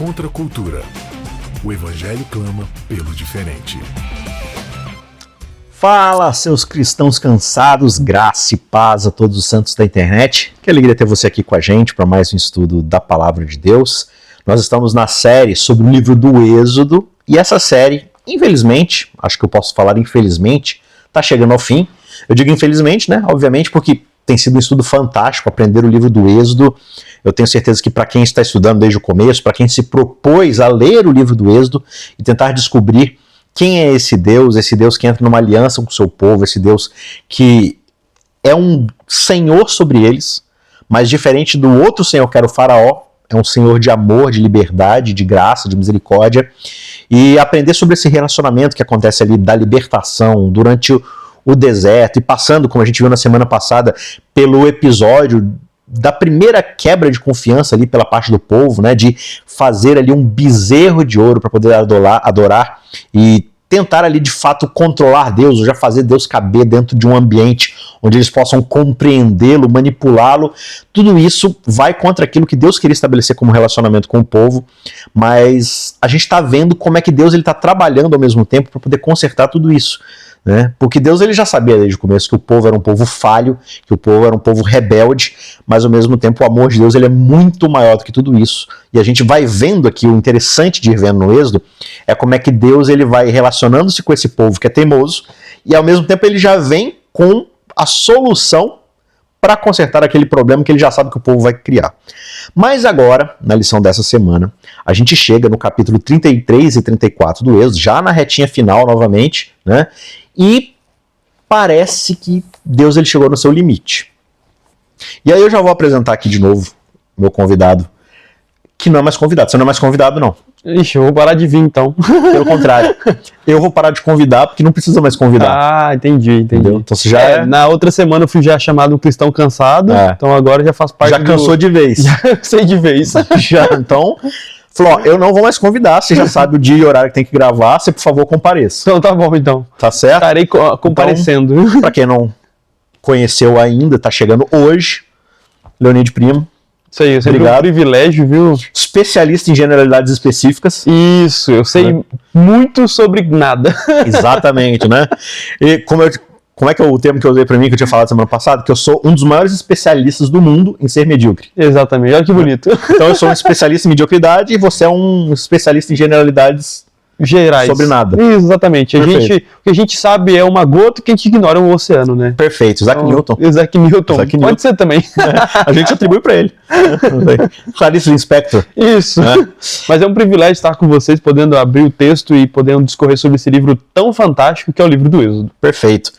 Contra a cultura. O Evangelho clama pelo diferente. Fala, seus cristãos cansados, graça e paz a todos os santos da internet. Que alegria ter você aqui com a gente para mais um estudo da Palavra de Deus. Nós estamos na série sobre o livro do Êxodo e essa série, infelizmente, acho que eu posso falar infelizmente, está chegando ao fim. Eu digo infelizmente, né? Obviamente, porque tem sido um estudo fantástico aprender o livro do Êxodo. Eu tenho certeza que para quem está estudando desde o começo, para quem se propôs a ler o livro do Êxodo e tentar descobrir quem é esse Deus que entra numa aliança com o seu povo, esse Deus que é um Senhor sobre eles, mas diferente do outro Senhor que era o Faraó, é um Senhor de amor, de liberdade, de graça, de misericórdia, e aprender sobre esse relacionamento que acontece ali da libertação durante o deserto e passando, como a gente viu na semana passada, pelo episódio da primeira quebra de confiança ali pela parte do povo, né, de fazer ali um bezerro de ouro para poder adorar e tentar ali de fato controlar Deus, ou já fazer Deus caber dentro de um ambiente onde eles possam compreendê-lo, manipulá-lo. Tudo isso vai contra aquilo que Deus queria estabelecer como relacionamento com o povo, mas a gente está vendo como é que Deus está trabalhando ao mesmo tempo para poder consertar tudo isso. Né? Porque Deus ele já sabia desde o começo que o povo era um povo falho, que o povo era um povo rebelde, mas ao mesmo tempo o amor de Deus ele é muito maior do que tudo isso. E a gente vai vendo aqui, o interessante de ir vendo no Êxodo é como é que Deus ele vai relacionando-se com esse povo que é teimoso e ao mesmo tempo ele já vem com a solução para consertar aquele problema que ele já sabe que o povo vai criar. Mas agora, na lição dessa semana, a gente chega no capítulo 33 e 34 do Êxodo, já na retinha final novamente, né? E parece que Deus ele chegou no seu limite. E aí eu já vou apresentar aqui de novo o meu convidado, que não é mais convidado. Você não é mais convidado, não. Ixi, eu vou parar de vir então. Pelo contrário, eu vou parar de convidar porque não precisa mais convidar. Ah, entendi. Entendeu? Então você já Na outra semana eu fui já chamado um cristão cansado, então agora já faz parte já cansou de vez. Já sei de vez. Já, então, falou, ó, eu não vou mais convidar, você já sabe o dia e o horário que tem que gravar, você por favor compareça. Então tá bom então. Tá certo? Estarei comparecendo. Então, pra quem não conheceu ainda, tá chegando hoje, Leonide Primo. Isso aí, eu sei. Obrigado. Um privilégio, viu? Especialista em generalidades específicas. Isso, eu sei muito sobre nada. Exatamente, né? E como é que é o termo que eu usei pra mim, que eu tinha falado semana passada? Que eu sou um dos maiores especialistas do mundo em ser medíocre. Exatamente, olha que bonito. Então eu sou um especialista em mediocridade e você é um especialista em generalidades gerais. Sobre nada. Exatamente. O que a gente sabe é uma gota que a gente ignora é um oceano, né? Perfeito. Isaac Newton. Isaac Newton. Pode ser também. A gente atribui pra ele. Clarice Lispector. Isso. Mas é um privilégio estar com vocês, podendo abrir o texto e podendo discorrer sobre esse livro tão fantástico que é o livro do Êxodo. Perfeito.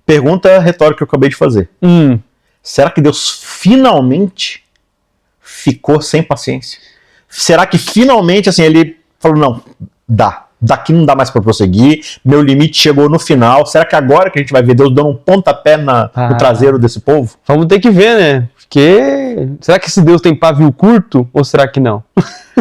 Pergunta retórica que eu acabei de fazer. Será que Deus finalmente ficou sem paciência? Será que finalmente, assim, ele falou, não, daqui não dá mais pra prosseguir, meu limite chegou no final, será que agora que a gente vai ver Deus dando um pontapé no traseiro desse povo? Vamos ter que ver, né? Porque será que esse Deus tem pavio curto ou será que não?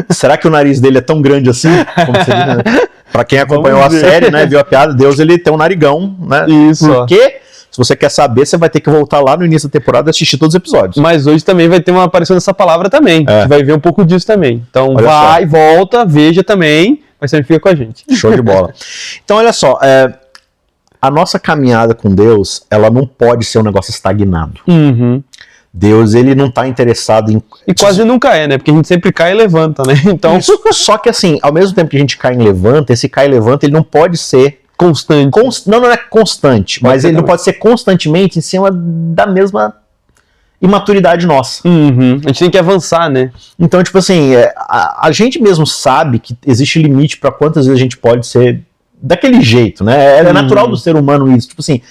Será que o nariz dele é tão grande assim? Como você diz, né? Pra quem acompanhou a série, né, viu a piada, Deus ele tem um narigão, né? Isso. Porque se você quer saber, você vai ter que voltar lá no início da temporada e assistir todos os episódios. Mas hoje também vai ter uma aparição dessa palavra também. A gente vai ver um pouco disso também. Então volta, veja também, mas sempre fica com a gente. Show de bola. Então olha só, a nossa caminhada com Deus, ela não pode ser um negócio estagnado. Deus, ele não tá interessado em... E quase nunca é, né? Porque a gente sempre cai e levanta, né? Então... Só que assim, ao mesmo tempo que a gente cai e levanta, esse cai e levanta, ele não pode ser... constante. Não é constante, mas ele não pode ser constantemente em cima da mesma imaturidade nossa. A gente tem que avançar, né? Então, tipo assim, a gente mesmo sabe que existe limite para quantas vezes a gente pode ser daquele jeito, né? É natural do ser humano isso. Tipo assim,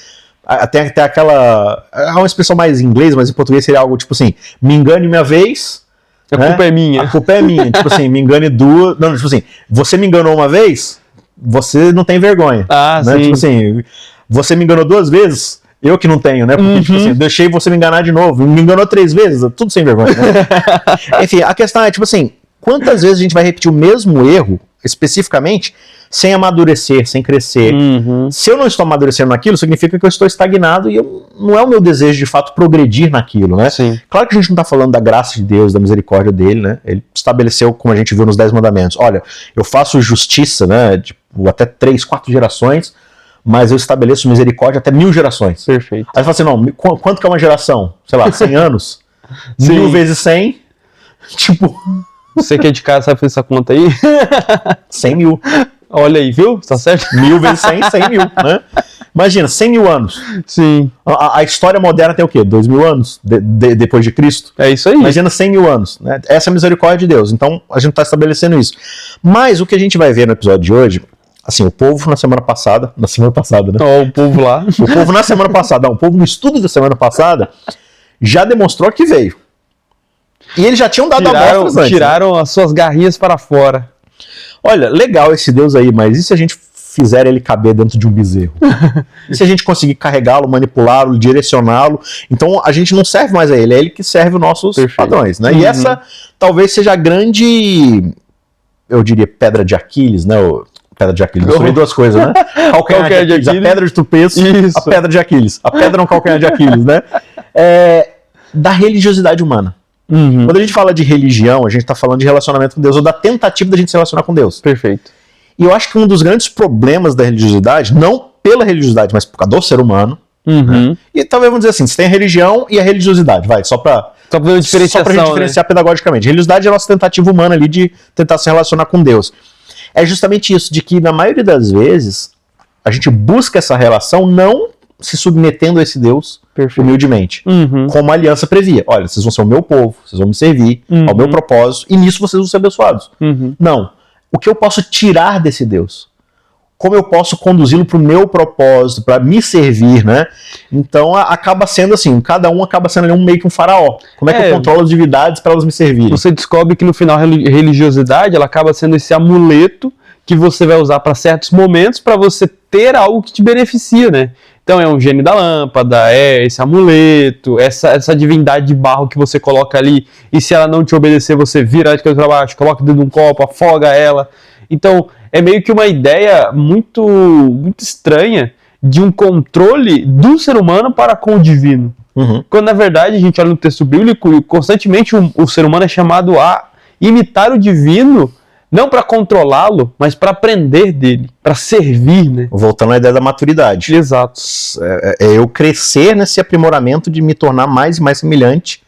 tem aquela... É uma expressão mais em inglês, mas em português seria algo tipo assim, me engane minha vez... A culpa é minha. A culpa é minha. Tipo assim, me engane duas... Não, tipo assim, você me enganou uma vez, você não tem vergonha. Né? Sim. Tipo assim, você me enganou duas vezes, eu que não tenho, né? Porque, tipo assim, deixei você me enganar de novo, me enganou 3 vezes, tudo sem vergonha. Né? Enfim, a questão é, tipo assim, quantas vezes a gente vai repetir o mesmo erro especificamente, sem amadurecer, sem crescer. Se eu não estou amadurecendo naquilo, significa que eu estou estagnado e não é o meu desejo de fato progredir naquilo, né? Sim. Claro que a gente não está falando da graça de Deus, da misericórdia dele, né? Ele estabeleceu, como a gente viu nos 10 mandamentos, olha, eu faço justiça, né? Tipo, até 3, 4 gerações, mas eu estabeleço misericórdia até 1000 gerações. Perfeito. Aí você fala assim, não, quanto que é uma geração? Sei lá, 100 anos? 1000 vezes 100, tipo... Você que é de casa sabe fazer essa conta aí? 100 mil. Olha aí, viu? Tá certo? 1000 vezes 100, 100 mil, né? Imagina, 100 mil anos. Sim. A história moderna tem o quê? 2000 anos depois de Cristo? É isso aí. Imagina 100 mil anos, né? Essa é a misericórdia de Deus. Então, a gente está estabelecendo isso. Mas o que a gente vai ver no episódio de hoje, assim, o povo na semana passada, né? Ó, o povo lá. O povo na semana passada, não, o povo no estudo da semana passada já demonstrou que veio. E eles já tinham dado amostras antes. Tiraram as suas garrinhas para fora. Olha, legal esse Deus aí, mas e se a gente fizer ele caber dentro de um bezerro? E se a gente conseguir carregá-lo, manipulá-lo, direcioná-lo? Então a gente não serve mais a ele, é ele que serve os nossos padrões, né? E essa talvez seja a grande, eu diria, pedra de Aquiles, né? Pedra de Aquiles, eu falei duas coisas, né? Calcanhar de Aquiles, a pedra de tropeço, a pedra de Aquiles. A pedra no calcanhar de Aquiles, né? Da religiosidade humana. Quando a gente fala de religião, a gente está falando de relacionamento com Deus, ou da tentativa da gente se relacionar com Deus. Perfeito. E eu acho que um dos grandes problemas da religiosidade, não pela religiosidade, mas por causa do ser humano, né? E talvez vamos dizer assim, você tem a religião e a religiosidade, vai, só pra gente diferenciar, né? Pedagogicamente. A religiosidade é a nossa tentativa humana ali de tentar se relacionar com Deus. É justamente isso, de que na maioria das vezes, a gente busca essa relação não se submetendo a esse Deus humildemente, como a aliança previa. Olha, vocês vão ser o meu povo, vocês vão me servir ao meu propósito, e nisso vocês vão ser abençoados. Não. O que eu posso tirar desse Deus? Como eu posso conduzi-lo para o meu propósito, para me servir, né? Então acaba sendo assim, cada um acaba sendo ali meio que um faraó. Como é que eu controlo as divindades para elas me servirem? Você descobre que no final a religiosidade ela acaba sendo esse amuleto que você vai usar para certos momentos para você ter algo que te beneficia, né? Então é um gênio da lâmpada, é esse amuleto, essa divindade de barro que você coloca ali, e se ela não te obedecer, você vira ela de cabeça para baixo, coloca dentro de um copo, afoga ela. Então é meio que uma ideia muito, muito estranha de um controle do ser humano para com o divino. Quando na verdade a gente olha no texto bíblico e constantemente o ser humano é chamado a imitar o divino, não para controlá-lo, mas para aprender dele, para servir, né? Voltando à ideia da maturidade. Exato. É eu crescer nesse aprimoramento de me tornar mais e mais semelhante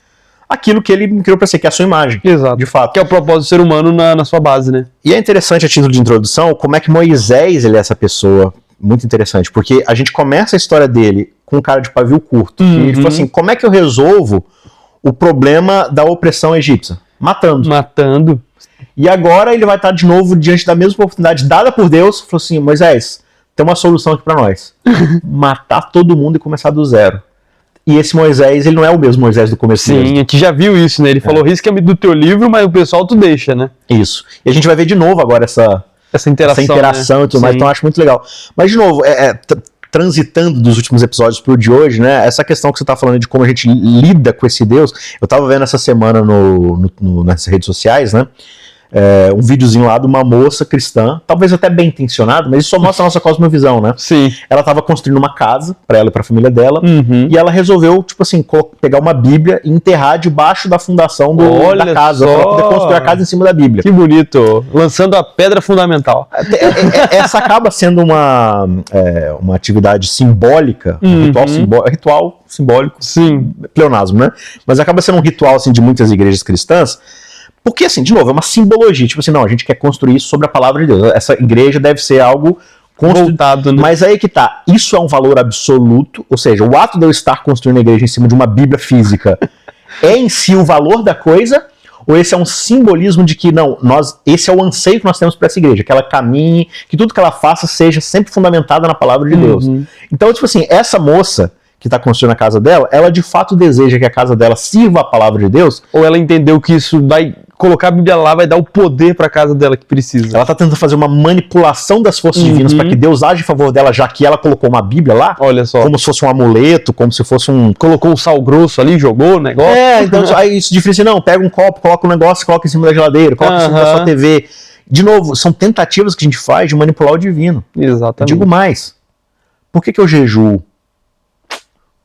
àquilo que ele me criou para ser, que é a sua imagem. Exato. De fato. Que é o propósito do ser humano na sua base, né? E é interessante, a título de introdução, como é que Moisés ele é essa pessoa muito interessante, porque a gente começa a história dele com um cara de pavio curto. E ele falou assim, como é que eu resolvo o problema da opressão egípcia? Matando. E agora ele vai estar de novo diante da mesma oportunidade dada por Deus. Falou assim, Moisés, tem uma solução aqui para nós. Matar todo mundo e começar do zero. E esse Moisés, ele não é o mesmo Moisés do começo. Sim, mesmo. A gente já viu isso, né? Ele falou, risca-me do teu livro, mas o pessoal tu deixa, né? Isso. E a gente vai ver de novo agora essa interação, né? E tudo mais, então eu acho muito legal. Mas, de novo, transitando dos últimos episódios pro de hoje, né? Essa questão que você tá falando de como a gente lida com esse Deus, eu tava vendo essa semana nas redes sociais, né? Um videozinho lá de uma moça cristã, talvez até bem intencionada, mas isso só mostra a nossa cosmovisão, né? Sim. Ela estava construindo uma casa para ela e para a família dela, e ela resolveu, tipo assim, pegar uma Bíblia e enterrar debaixo da fundação da casa, para poder construir a casa em cima da Bíblia. Que bonito! Lançando a pedra fundamental. Essa acaba sendo uma atividade simbólica, ritual simbólico, sim, pleonasmo, né? Mas acaba sendo um ritual assim, de muitas igrejas cristãs. Porque, assim, de novo, é uma simbologia. Tipo assim, não, a gente quer construir isso sobre a palavra de Deus. Essa igreja deve ser algo voltado, né? Mas aí que tá. Isso é um valor absoluto. Ou seja, o ato de eu estar construindo a igreja em cima de uma Bíblia física é em si o valor da coisa? Ou esse é um simbolismo de que, não, esse é o anseio que nós temos para essa igreja, que ela caminhe, que tudo que ela faça seja sempre fundamentada na palavra de Deus. Então, tipo assim, essa moça que está construindo a casa dela, ela de fato deseja que a casa dela sirva a palavra de Deus? Ou ela entendeu que isso vai colocar a Bíblia lá, vai dar o poder para a casa dela que precisa? Ela está tentando fazer uma manipulação das forças divinas para que Deus age em favor dela, já que ela colocou uma Bíblia lá? Olha só. Como se fosse um amuleto, como se fosse colocou um sal grosso ali, jogou o negócio? Então aí isso diferencia, não, pega um copo, coloca um negócio, coloca em cima da geladeira, coloca em cima da sua TV. De novo, são tentativas que a gente faz de manipular o divino. Exatamente. Digo mais, por que eu jejuo?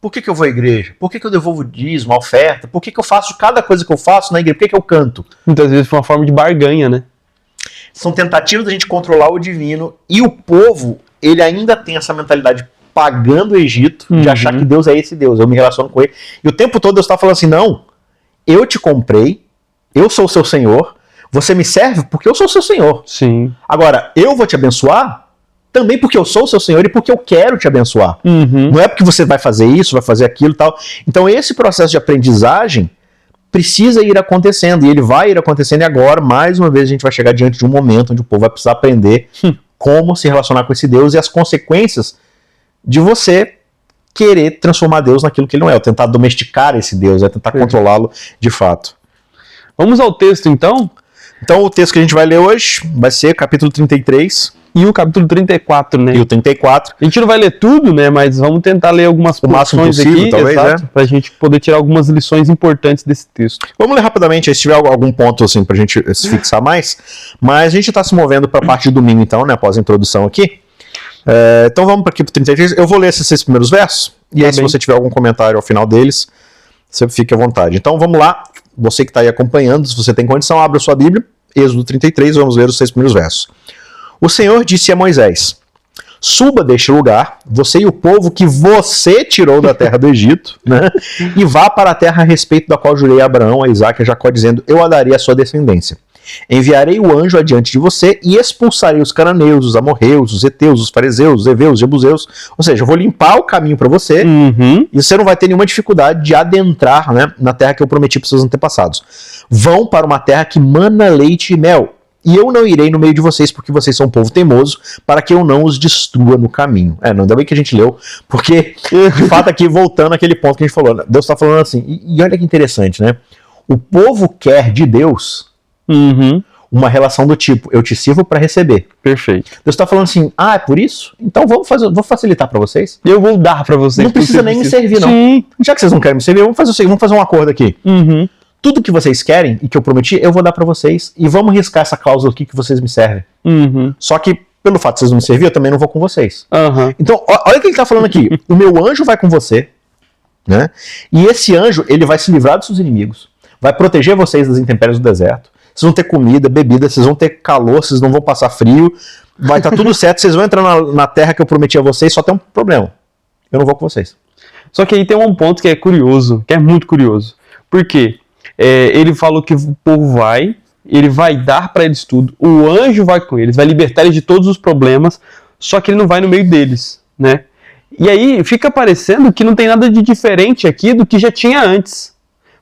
Por que eu vou à igreja? Por que eu devolvo dízimo, a oferta? Por que eu faço cada coisa que eu faço na igreja? Por que eu canto? Muitas vezes foi uma forma de barganha, né? São tentativas da gente controlar o divino, e o povo, ele ainda tem essa mentalidade pagã do Egito, de achar que Deus é esse Deus, eu me relaciono com ele. E o tempo todo Deus está falando assim, não, eu te comprei, eu sou o seu Senhor, você me serve porque eu sou o seu Senhor. Sim. Agora, eu vou te abençoar também porque eu sou o seu Senhor e porque eu quero te abençoar. Não é porque você vai fazer isso, vai fazer aquilo e tal. Então esse processo de aprendizagem precisa ir acontecendo, e ele vai ir acontecendo, e agora, mais uma vez, a gente vai chegar diante de um momento onde o povo vai precisar aprender como se relacionar com esse Deus e as consequências de você querer transformar Deus naquilo que ele não é, ou tentar domesticar esse Deus, tentar controlá-lo de fato. Vamos ao texto, então? Então o texto que a gente vai ler hoje vai ser capítulo 33 e o capítulo 34, né? E o 34. A gente não vai ler tudo, né? Mas vamos tentar ler algumas porções aqui, talvez, exato, pra gente poder tirar algumas lições importantes desse texto. Vamos ler rapidamente, aí se tiver algum ponto assim pra gente se fixar mais. Mas a gente tá se movendo pra parte de domingo então, né? Após a introdução aqui. Então vamos para aqui pro 33. Eu vou ler esses 6 primeiros versos. E aí se você tiver algum comentário ao final deles, você fique à vontade. Então vamos lá. Você que está aí acompanhando, se você tem condição, abra sua Bíblia. Êxodo 33, vamos ler os 6 primeiros versos. O Senhor disse a Moisés: suba deste lugar, você e o povo que você tirou da terra do Egito, né, e vá para a terra a respeito da qual jurei a Abraão, a Isaque e a Jacó, dizendo: eu a darei à sua descendência. Enviarei o anjo adiante de você e expulsarei os cananeus, os amorreus, os heteus, os fariseus, os heveus, os jebuseus. Ou seja, eu vou limpar o caminho para você e você não vai ter nenhuma dificuldade de adentrar, né, na terra que eu prometi para os seus antepassados. Vão para uma terra que mana leite e mel. E eu não irei no meio de vocês, porque vocês são um povo teimoso, para que eu não os destrua no caminho. Não, ainda bem que a gente leu, porque, de fato, aqui, voltando àquele ponto que a gente falou, Deus está falando assim, e olha que interessante, né? O povo quer de Deus uma relação do tipo, eu te sirvo para receber. Perfeito. Deus está falando assim, é por isso? Então vou facilitar para vocês. Eu vou dar para vocês. Não precisa nem me servir, não. Sim. Já que vocês não querem me servir, vamos fazer um acordo aqui. Tudo que vocês querem e que eu prometi, eu vou dar pra vocês. E vamos riscar essa cláusula aqui que vocês me servem. Só que, pelo fato de vocês não me servir, eu também não vou com vocês. Então, olha o que ele tá falando aqui. O meu anjo vai com você, né? E esse anjo, ele vai se livrar dos seus inimigos. Vai proteger vocês das intempéries do deserto. Vocês vão ter comida, bebida, vocês vão ter calor, vocês não vão passar frio. Vai estar tudo certo, vocês vão entrar na terra que eu prometi a vocês, só tem um problema. Eu não vou com vocês. Só que aí tem um ponto que é curioso, que é muito curioso. Por quê? Ele falou que o povo ele vai dar para eles tudo, o anjo vai com eles, vai libertar eles de todos os problemas, só que ele não vai no meio deles, né? E aí fica parecendo que não tem nada de diferente aqui do que já tinha antes,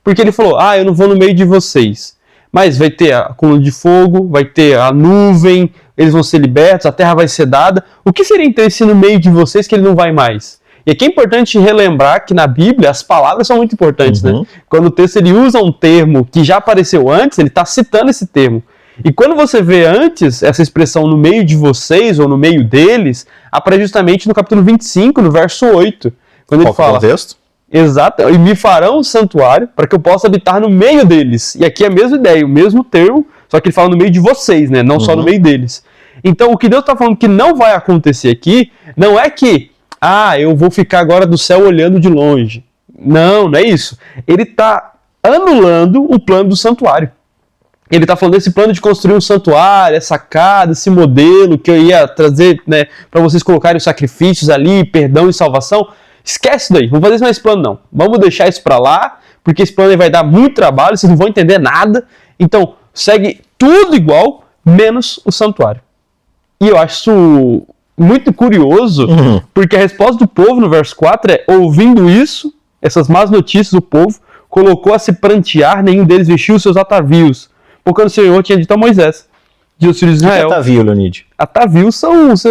porque ele falou, eu não vou no meio de vocês, mas vai ter a coluna de fogo, vai ter a nuvem, eles vão ser libertos, a terra vai ser dada. O que seria então esse no meio de vocês que ele não vai mais? E aqui é importante relembrar que na Bíblia as palavras são muito importantes, né? Quando o texto ele usa um termo que já apareceu antes, ele está citando esse termo. E quando você vê antes essa expressão no meio de vocês ou no meio deles, aparece justamente no capítulo 25, no verso 8. Quando ele fala... Contexto? Exato. E me farão um santuário para que eu possa habitar no meio deles. E aqui é a mesma ideia, o mesmo termo, só que ele fala no meio de vocês, né? Não só no meio deles. Então o que Deus está falando que não vai acontecer aqui, não é que eu vou ficar agora do céu olhando de longe. Não é isso. Ele está anulando o plano do santuário. Ele está falando desse plano de construir um santuário, essa casa, esse modelo que eu ia trazer, né, para vocês colocarem os sacrifícios ali, perdão e salvação. Esquece isso daí, não vou fazer mais esse plano não. Vamos deixar isso para lá, porque esse plano vai dar muito trabalho, vocês não vão entender nada. Então, segue tudo igual, menos o santuário. E eu acho isso muito curioso, porque a resposta do povo no verso 4 é, ouvindo isso, essas más notícias do povo, colocou a se prantear, nenhum deles vestiu os seus atavios, porque o Senhor tinha dito a Moisés, de os filhos de Israel. O que é atavio, Leonide? Atavios são os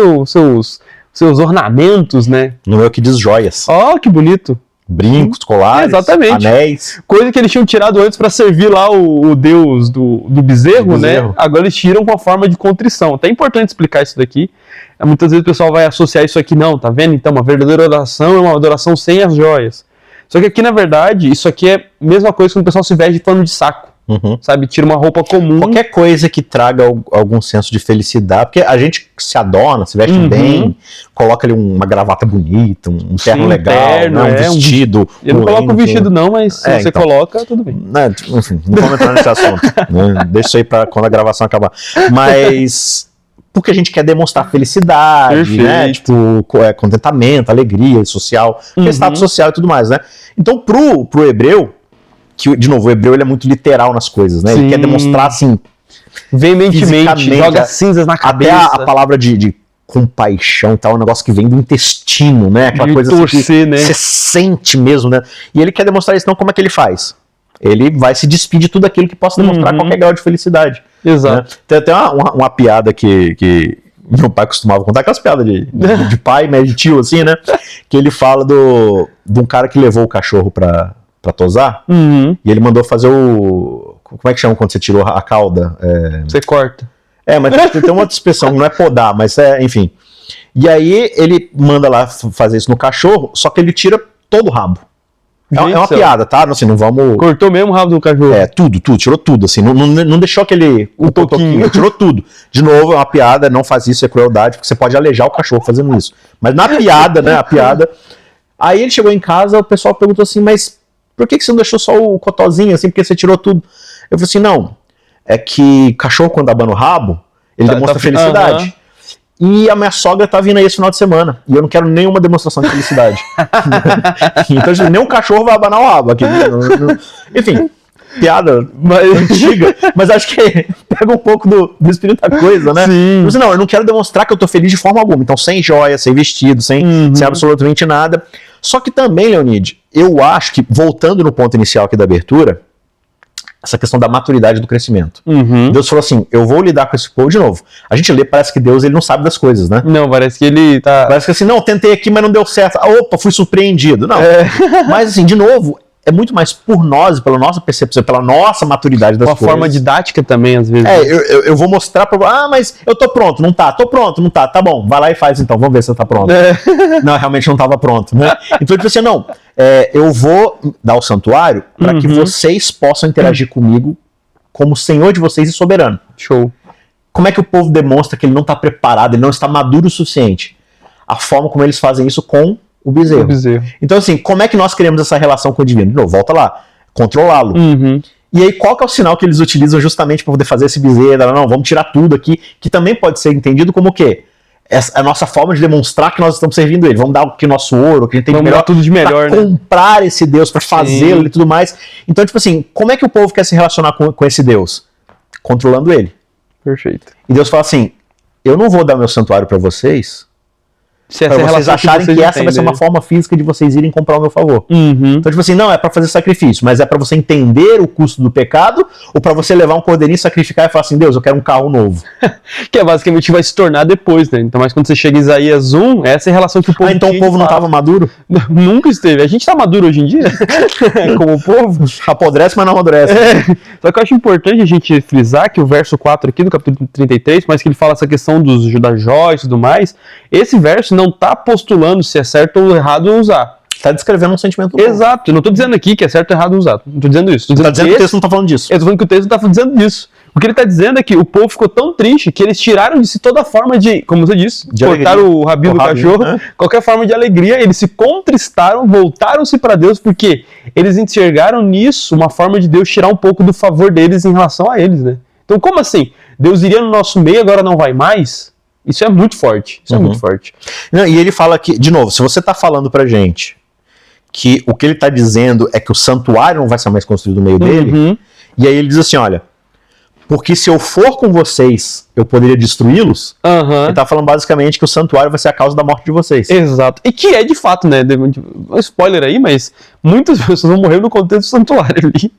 seus ornamentos, né? No meu que diz joias. Que bonito. Brincos, colares, anéis. Coisa que eles tinham tirado antes para servir lá o deus do bezerro, né? Agora eles tiram com a forma de contrição. Até é importante explicar isso daqui. Muitas vezes o pessoal vai associar isso aqui, não, tá vendo? Então, uma verdadeira adoração é uma adoração sem as joias. Só que aqui, na verdade, isso aqui é a mesma coisa que o pessoal se veste de pano de saco. sabe? Tira uma roupa comum. Qualquer coisa que traga algum senso de felicidade, porque a gente se adorna, se veste bem, coloca ali uma gravata bonita, um terno legal, terno, né, um vestido. Eu não coloco o vestido não, mas se você então, coloca, tudo bem. Né, enfim, não vamos entrar nesse assunto. Né, deixa isso aí para quando a gravação acabar. Mas porque a gente quer demonstrar felicidade, né, tipo, contentamento, alegria social, status social e tudo mais, né? Então pro hebreu, que, de novo, o hebreu ele é muito literal nas coisas, né? Sim. Ele quer demonstrar, assim, veementemente, joga cinzas na cabeça. Até a palavra de compaixão e tal, é um negócio que vem do intestino, né? Aquela de coisa torcer, assim que né? Você sente mesmo, né? E ele quer demonstrar isso, então como é que ele faz? Ele vai se despedir de tudo aquilo que possa demonstrar qualquer grau de felicidade. Exato. Né? Tem até uma piada que meu pai costumava contar, aquelas piadas de pai, né, de tio, assim, né? Que ele fala de um cara que levou o cachorro pra tosar, e ele mandou fazer como é que chama quando você tirou a cauda? Você corta. Mas tem uma outra expressão, não é podar, mas enfim. E aí ele manda lá fazer isso no cachorro, só que ele tira todo o rabo. É uma piada, tá? Assim, não vamos... Cortou mesmo o rabo do cachorro? Tudo, tirou tudo, assim, não deixou aquele... Um pouquinho. Tirou tudo. De novo, é uma piada, não faz isso, é crueldade, porque você pode alejar o cachorro fazendo isso. Mas na piada, né, Aí ele chegou em casa, o pessoal perguntou assim, mas por que você não deixou só o cotozinho, assim, porque você tirou tudo? Eu falei assim, não, é que cachorro quando abana o rabo, ele demonstra felicidade. E a minha sogra tá vindo aí esse final de semana, e eu não quero nenhuma demonstração de felicidade. Então, nem um cachorro vai abanar o rabo aqui. Enfim, piada antiga, mas acho que pega um pouco do espírito da coisa, né? Sim. Mas, não, eu não quero demonstrar que eu tô feliz de forma alguma, então sem joia, sem vestido, sem absolutamente nada. Só que também, Leonide, eu acho que, voltando no ponto inicial aqui da abertura, essa questão da maturidade do crescimento. Deus falou assim, eu vou lidar com esse povo de novo. A gente lê, parece que Deus ele não sabe das coisas, né? Não, parece que ele tá... Parece que assim, não, tentei aqui, mas não deu certo. Opa, fui surpreendido. Não, mas assim, de novo, é muito mais por nós, pela nossa percepção, pela nossa maturidade das coisas. Uma forma didática também, às vezes. Eu vou mostrar pra... mas eu tô pronto, não tá? Tô pronto, não tá? Tá bom, vai lá e faz então, vamos ver se você tá pronto. Não, realmente não tava pronto, né? Então, tipo assim, não, eu vou dar o santuário para que vocês possam interagir comigo como Senhor de vocês e soberano. Show. Como é que o povo demonstra que ele não tá preparado, ele não está maduro o suficiente? A forma como eles fazem isso com o bezerro. Então, assim, como é que nós queremos essa relação com o divino? Não, volta lá, controlá-lo. E aí, qual que é o sinal que eles utilizam justamente para poder fazer esse bezerro? Não, vamos tirar tudo aqui, que também pode ser entendido como o quê? A nossa forma de demonstrar que nós estamos servindo ele. Vamos dar o que nosso ouro, o que a gente tem vamos dar tudo de melhor, pra comprar esse Deus, para fazê-lo e tudo mais. Então, tipo assim, como é que o povo quer se relacionar com esse Deus? Controlando ele. Perfeito. E Deus fala assim, eu não vou dar meu santuário para vocês, para vocês acharem que essa vai ser uma forma física de vocês irem comprar o meu favor. Então, tipo assim, não é para fazer sacrifício, mas é para você entender o custo do pecado, ou para você levar um cordeirinho, sacrificar e falar assim, Deus, eu quero um carro novo. Que é basicamente vai se tornar depois, né? Então, mas quando você chega em Isaías 1, essa é a relação que o povo então o povo não estava maduro? Nunca esteve. A gente tá maduro hoje em dia, como povo. Apodrece, mas não amadurece. Só que eu acho importante a gente frisar que o verso 4 aqui do capítulo 33, mas que ele fala essa questão das joias e tudo mais, esse verso não está postulando se é certo ou errado usar. Está descrevendo um sentimento do Exato. Eu não estou dizendo aqui que é certo ou errado usar. Não estou dizendo isso. Está dizendo que o texto não está falando disso. Eu estou falando que o texto não está dizendo disso. O que ele está dizendo é que o povo ficou tão triste que eles tiraram de si toda forma de, como você disse, cortaram o rabinho do cachorro, qualquer forma de alegria, eles se contristaram, voltaram-se para Deus, porque eles enxergaram nisso uma forma de Deus tirar um pouco do favor deles em relação a eles, né? Então, como assim? Deus iria no nosso meio e agora não vai mais? Isso é muito forte. Isso é muito forte. Não, e ele fala que, de novo, se você está falando pra gente que o que ele está dizendo é que o santuário não vai ser mais construído no meio dele, e aí ele diz assim, olha, porque se eu for com vocês, eu poderia destruí-los, ele está falando basicamente que o santuário vai ser a causa da morte de vocês. Exato. E que é de fato, né, um spoiler aí, mas muitas pessoas vão morrer no contexto do santuário ali.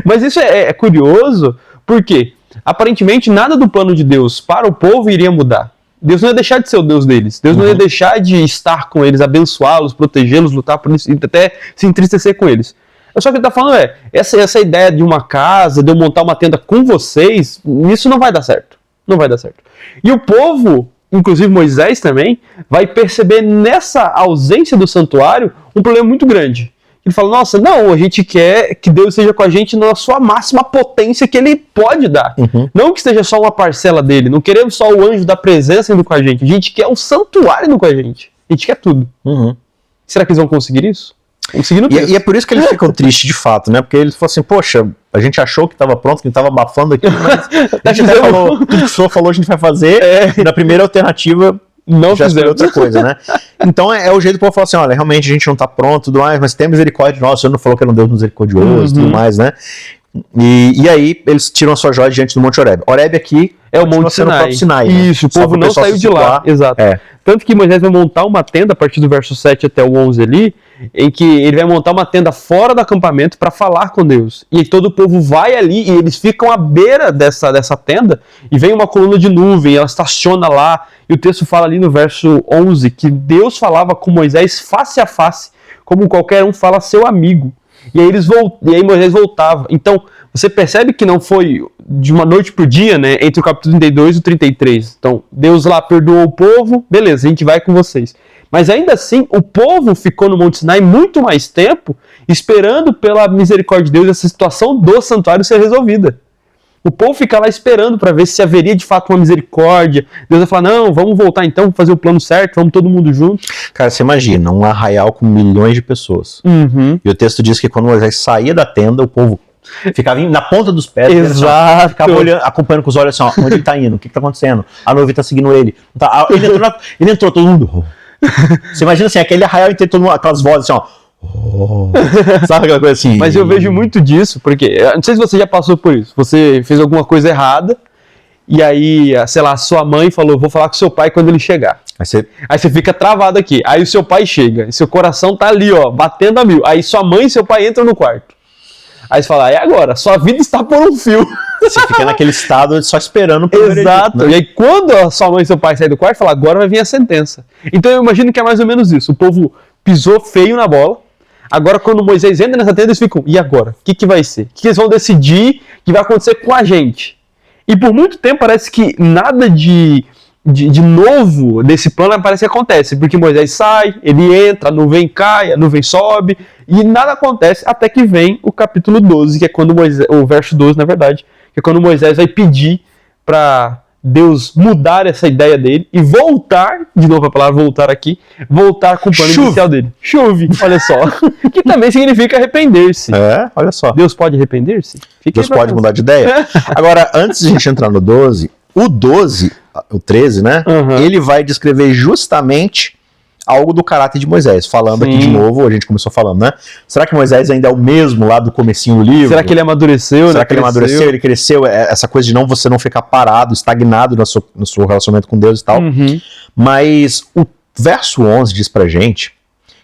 Mas isso é curioso, porque aparentemente nada do plano de Deus para o povo iria mudar. Deus não ia deixar de ser o Deus deles. Deus não ia deixar de estar com eles, abençoá-los, protegê-los, lutar por eles, e até se entristecer com eles. Só que ele está falando essa ideia de uma casa, de eu montar uma tenda com vocês, isso não vai dar certo. Não vai dar certo. E o povo, inclusive Moisés também, vai perceber nessa ausência do santuário um problema muito grande. Ele fala, nossa, não, a gente quer que Deus esteja com a gente na sua máxima potência que Ele pode dar. Não que esteja só uma parcela dele, não queremos só o anjo da presença indo com a gente quer o santuário indo com a gente quer tudo. Será que eles vão conseguir isso? Conseguir no texto. E é por isso que eles ficam tristes de fato, né? Porque eles falam assim, poxa, a gente achou que estava pronto, que estava abafando aqui, mas a gente até falou, tudo que o senhor falou a gente vai fazer, e na primeira alternativa não já fizeram outra coisa, né? Então é o jeito do povo falar assim, olha, realmente a gente não tá pronto, tudo mais, mas tem misericórdia de nós, o senhor não falou que era um Deus misericordioso, tudo mais, né? E aí eles tiram a sua joia diante do Monte Horebe. Horebe aqui é o Monte Sinai. Isso, né? O povo não saiu de lá. Exato. Tanto que Moisés vai montar uma tenda a partir do verso 7 até o 11 ali, em que ele vai montar uma tenda fora do acampamento para falar com Deus. E todo o povo vai ali e eles ficam à beira dessa tenda e vem uma coluna de nuvem, ela estaciona lá. E o texto fala ali no verso 11 que Deus falava com Moisés face a face, como qualquer um fala a seu amigo. E aí Moisés voltava. Então, você percebe que não foi de uma noite pro dia, né? Entre o capítulo 32 e o 33. Então, Deus lá perdoou o povo, beleza, a gente vai com vocês. Mas ainda assim, o povo ficou no Monte Sinai muito mais tempo, esperando pela misericórdia de Deus essa situação do santuário ser resolvida. O povo fica lá esperando para ver se haveria de fato uma misericórdia. Deus vai falar, não, vamos voltar então, vamos fazer o plano certo, vamos todo mundo junto. Cara, você imagina, um arraial com milhões de pessoas. E o texto diz que quando Moisés saía da tenda, o povo ficava na ponta dos pés. Exato. Ficava olhando, acompanhando com os olhos assim, ó, onde ele tá indo, o que tá acontecendo? A noiva tá seguindo ele. Ele entrou, todo mundo... Você imagina assim, aquele arraial inteiro, todo mundo, aquelas vozes assim, ó. Sabe aquela coisa assim? Mas eu vejo muito disso, porque, não sei se você já passou por isso, você fez alguma coisa errada, e aí, sei lá, sua mãe falou, vou falar com seu pai quando ele chegar. Aí você fica travado aqui, aí o seu pai chega, e seu coração tá ali, ó, batendo a mil, aí sua mãe e seu pai entram no quarto. Aí você fala, e agora? Sua vida está por um fio. Você fica naquele estado só esperando pro Exato. Veredito, né? E aí quando a sua mãe e seu pai saem do quarto, fala, agora vai vir a sentença. Então eu imagino que é mais ou menos isso. O povo pisou feio na bola. Agora quando Moisés entra nessa tenda, eles ficam, e agora? O que vai ser? O que eles vão decidir que vai acontecer com a gente? E por muito tempo parece que nada de novo desse plano parece que acontece, porque Moisés sai, ele entra, a nuvem cai, a nuvem sobe, e nada acontece até que vem o capítulo 12, que é quando o verso 12, na verdade, que é quando Moisés vai pedir para Deus mudar essa ideia dele e voltar, de novo a palavra voltar aqui, voltar com o plano inicial dele. Chuve, olha só. Que também significa arrepender-se. Olha só. Deus pode arrepender-se? Deus pode mudar de ideia? Agora, antes de a gente entrar no 12, o 12, o 13, né? Ele vai descrever justamente algo do caráter de Moisés. Falando aqui de novo, a gente começou falando, né? Será que Moisés ainda é o mesmo lá do comecinho do livro? Será que ele amadureceu? Será que ele amadureceu? Ele cresceu? Essa coisa de você não ficar parado, estagnado no seu relacionamento com Deus e tal. Mas o verso 11 diz pra gente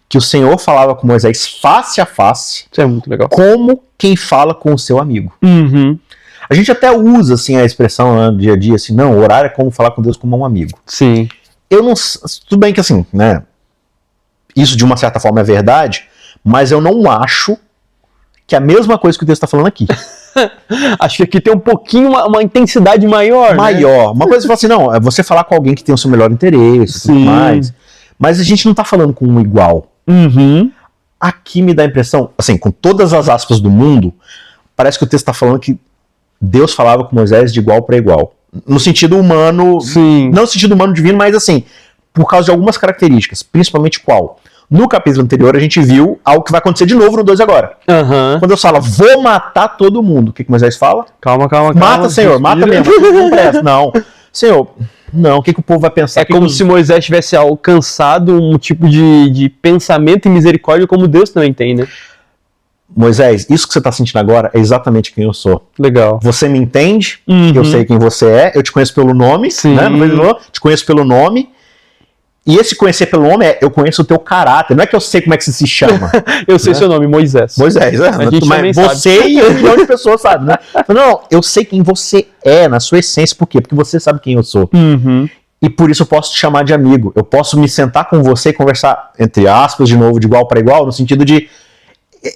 que o Senhor falava com Moisés face a face. Isso é muito legal. Como quem fala com o seu amigo. A gente até usa assim, a expressão no dia a dia, assim, não, orar é como falar com Deus como um amigo. Sim. Eu não... Tudo bem que assim, né? Isso de uma certa forma é verdade, mas eu não acho que é a mesma coisa que o texto está falando aqui. Acho que aqui tem um pouquinho, uma intensidade maior. Maior. Né? Uma coisa que você fala assim, não, é você falar com alguém que tem o seu melhor interesse e tudo mais. Mas a gente não está falando com um igual. Aqui me dá a impressão, assim, com todas as aspas do mundo, parece que o texto está falando que Deus falava com Moisés de igual para igual. No sentido humano, não no sentido humano divino, mas assim, por causa de algumas características, principalmente qual? No capítulo anterior a gente viu algo que vai acontecer de novo no 2 agora. Quando Deus fala, vou matar todo mundo, o que Moisés fala? Calma. Mata, Senhor, mata mesmo. Não presta. Não. Senhor, não, o que o povo vai pensar? É como se Moisés tivesse alcançado um tipo de pensamento e misericórdia como Deus também tem, né? Moisés, isso que você está sentindo agora é exatamente quem eu sou. Legal. Você me entende, eu sei quem você é, eu te conheço pelo nome, né? Te conheço pelo nome. E esse conhecer pelo nome é, eu conheço o teu caráter. Não é que eu sei como é que você se chama. Eu sei seu nome, Moisés. Moisés, né? Mas você sabe. E um milhão de pessoas sabem, né? Não, eu sei quem você é, na sua essência. Por quê? Porque você sabe quem eu sou. E por isso eu posso te chamar de amigo. Eu posso me sentar com você e conversar, entre aspas, de novo, de igual para igual, no sentido de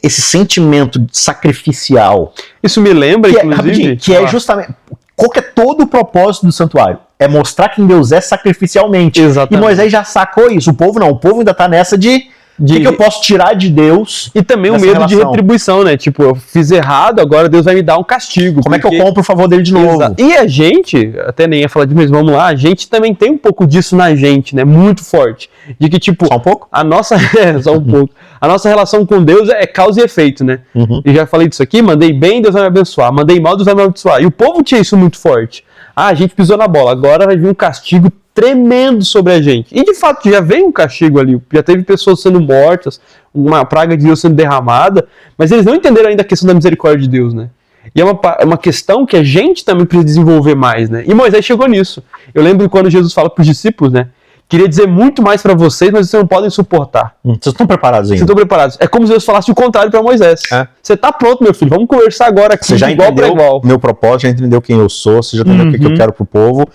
esse sentimento sacrificial. Isso me lembra, inclusive... Que é justamente... Qual que é todo o propósito do santuário? É mostrar quem Deus é sacrificialmente. Exatamente. E Moisés já sacou isso. O povo não. O povo ainda está nessa de... O que eu posso tirar de Deus? E também o medo de retribuição, né? Tipo, eu fiz errado, agora Deus vai me dar um castigo. Como é que eu compro o favor dele de novo? E a gente, até nem ia falar de mesmo, vamos lá, a gente também tem um pouco disso na gente, né? Muito forte. De que, tipo, só um pouco? A nossa, só um pouco. A nossa relação com Deus é causa e efeito, né? Eu já falei disso aqui, mandei bem, Deus vai me abençoar. Mandei mal, Deus vai me abençoar. E o povo tinha isso muito forte. Ah, a gente pisou na bola, agora vai vir um castigo tremendo sobre a gente. E de fato já veio um castigo ali, já teve pessoas sendo mortas, uma praga de Deus sendo derramada, mas eles não entenderam ainda a questão da misericórdia de Deus, né? E é uma questão que a gente também precisa desenvolver mais, né? E Moisés chegou nisso. Eu lembro quando Jesus fala para os discípulos, né? Queria dizer muito mais para vocês, mas vocês não podem suportar. Vocês estão preparados ainda? Vocês estão preparados. É como se Deus falasse o contrário para Moisés. Você tá pronto, meu filho, vamos conversar agora aqui, você já igual para igual. Meu propósito, já entendeu quem eu sou, você já entendeu o que eu quero pro povo.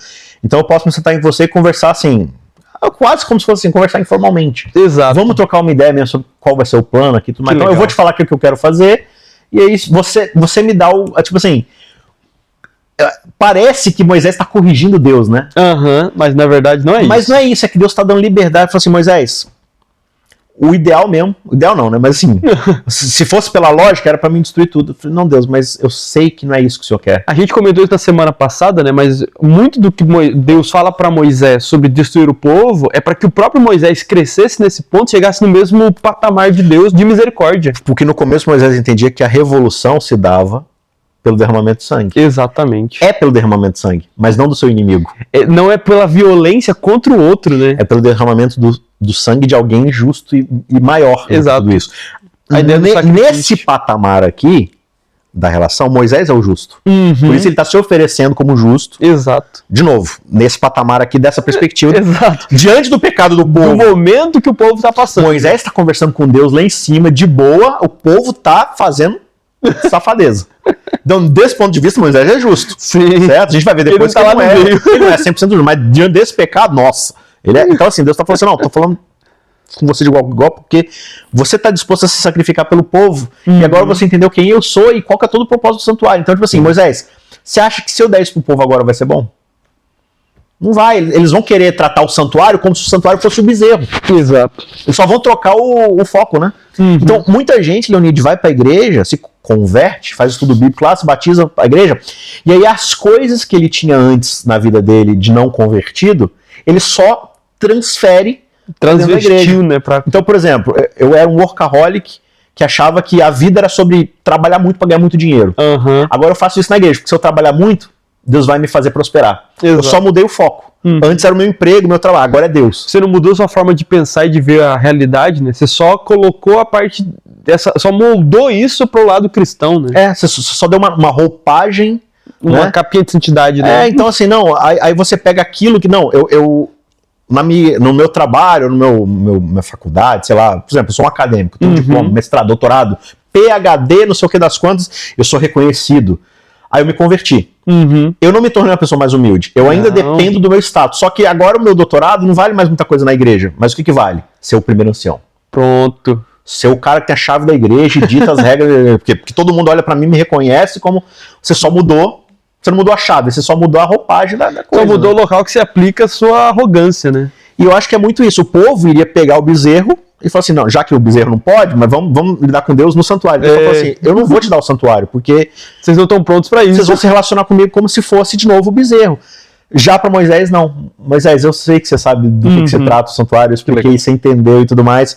Então eu posso me sentar em você e conversar assim, quase como se fosse assim, conversar informalmente. Exato. Vamos trocar uma ideia mesmo sobre qual vai ser o plano aqui, tudo mais. Então eu vou te falar o que eu quero fazer, e aí você me dá tipo assim, parece que Moisés está corrigindo Deus, né? Mas na verdade não é isso. Mas não é isso, é que Deus está dando liberdade. Fala assim, Moisés, o ideal mesmo, o ideal não, né? Mas assim, se fosse pela lógica, era para mim destruir tudo. Eu falei, não, Deus, mas eu sei que não é isso que o Senhor quer. A gente comentou isso na semana passada, né? Mas muito do que Deus fala para Moisés sobre destruir o povo é para que o próprio Moisés crescesse nesse ponto, chegasse no mesmo patamar de Deus de misericórdia. Porque no começo Moisés entendia que a revolução se dava pelo derramamento de sangue. Exatamente. É pelo derramamento de sangue, mas não do seu inimigo. Não é pela violência contra o outro, né? É pelo derramamento do sangue de alguém justo e maior. Exato. Tudo isso. Nesse patamar aqui da relação, Moisés é o justo. Por isso ele está se oferecendo como justo. Exato. De novo, nesse patamar aqui, dessa perspectiva. Exato. Diante do pecado do povo. No momento que o povo está passando. Moisés está conversando com Deus lá em cima, de boa, o povo está fazendo safadeza. Então, desse ponto de vista, Moisés é justo. Sim. Certo? A gente vai ver depois que ele não é 100% justo, mas diante desse pecado, nossa. Então, assim, Deus está falando assim, não, estou falando com você de igual a igual, porque você está disposto a se sacrificar pelo povo, e agora você entendeu quem eu sou e qual que é todo o propósito do santuário. Então, tipo assim, Moisés, você acha que se eu der isso pro povo agora vai ser bom? Não vai, eles vão querer tratar o santuário como se o santuário fosse o bezerro. Exato. Eles só vão trocar o foco, né? Então, muita gente, Leonide, vai pra igreja, se converte, faz estudo bíblico lá, se batiza pra igreja, e aí as coisas que ele tinha antes na vida dele de não convertido, ele só transvestiu, né? Então, por exemplo, eu era um workaholic que achava que a vida era sobre trabalhar muito pra ganhar muito dinheiro. Agora eu faço isso na igreja, porque se eu trabalhar muito, Deus vai me fazer prosperar. Exato. Eu só mudei o foco. Antes era o meu emprego, o meu trabalho, agora é Deus. Você não mudou sua forma de pensar e de ver a realidade, né? Você só colocou a parte dessa, só moldou isso pro lado cristão, né? Você só deu uma roupagem, uma capinha de santidade, né? Então assim, não, aí você pega aquilo que, não, no meu trabalho, minha faculdade, sei lá, por exemplo, eu sou um acadêmico, tenho diploma, mestrado, doutorado, PhD, não sei o que das quantas, eu sou reconhecido. Aí eu me converti. Eu não me tornei uma pessoa mais humilde. Eu ainda dependo do meu status. Só que agora o meu doutorado não vale mais muita coisa na igreja. Mas o que vale? Ser o primeiro ancião. Pronto. Ser o cara que tem a chave da igreja e dita as regras. Porque todo mundo olha pra mim e me reconhece como você só mudou. Você não mudou a chave, você só mudou a roupagem da coisa. Só mudou o local que se aplica a sua arrogância, né? E eu acho que é muito isso. O povo iria pegar o bezerro e falar assim, não, já que o bezerro não pode, mas vamos lidar com Deus no santuário. Deus falou assim, eu não vou te dar o santuário, porque vocês não estão prontos para isso. Vocês vão se relacionar comigo como se fosse de novo o bezerro. Já para Moisés, não. Moisés, eu sei que você sabe do que você trata o santuário, eu expliquei, você entendeu e tudo mais.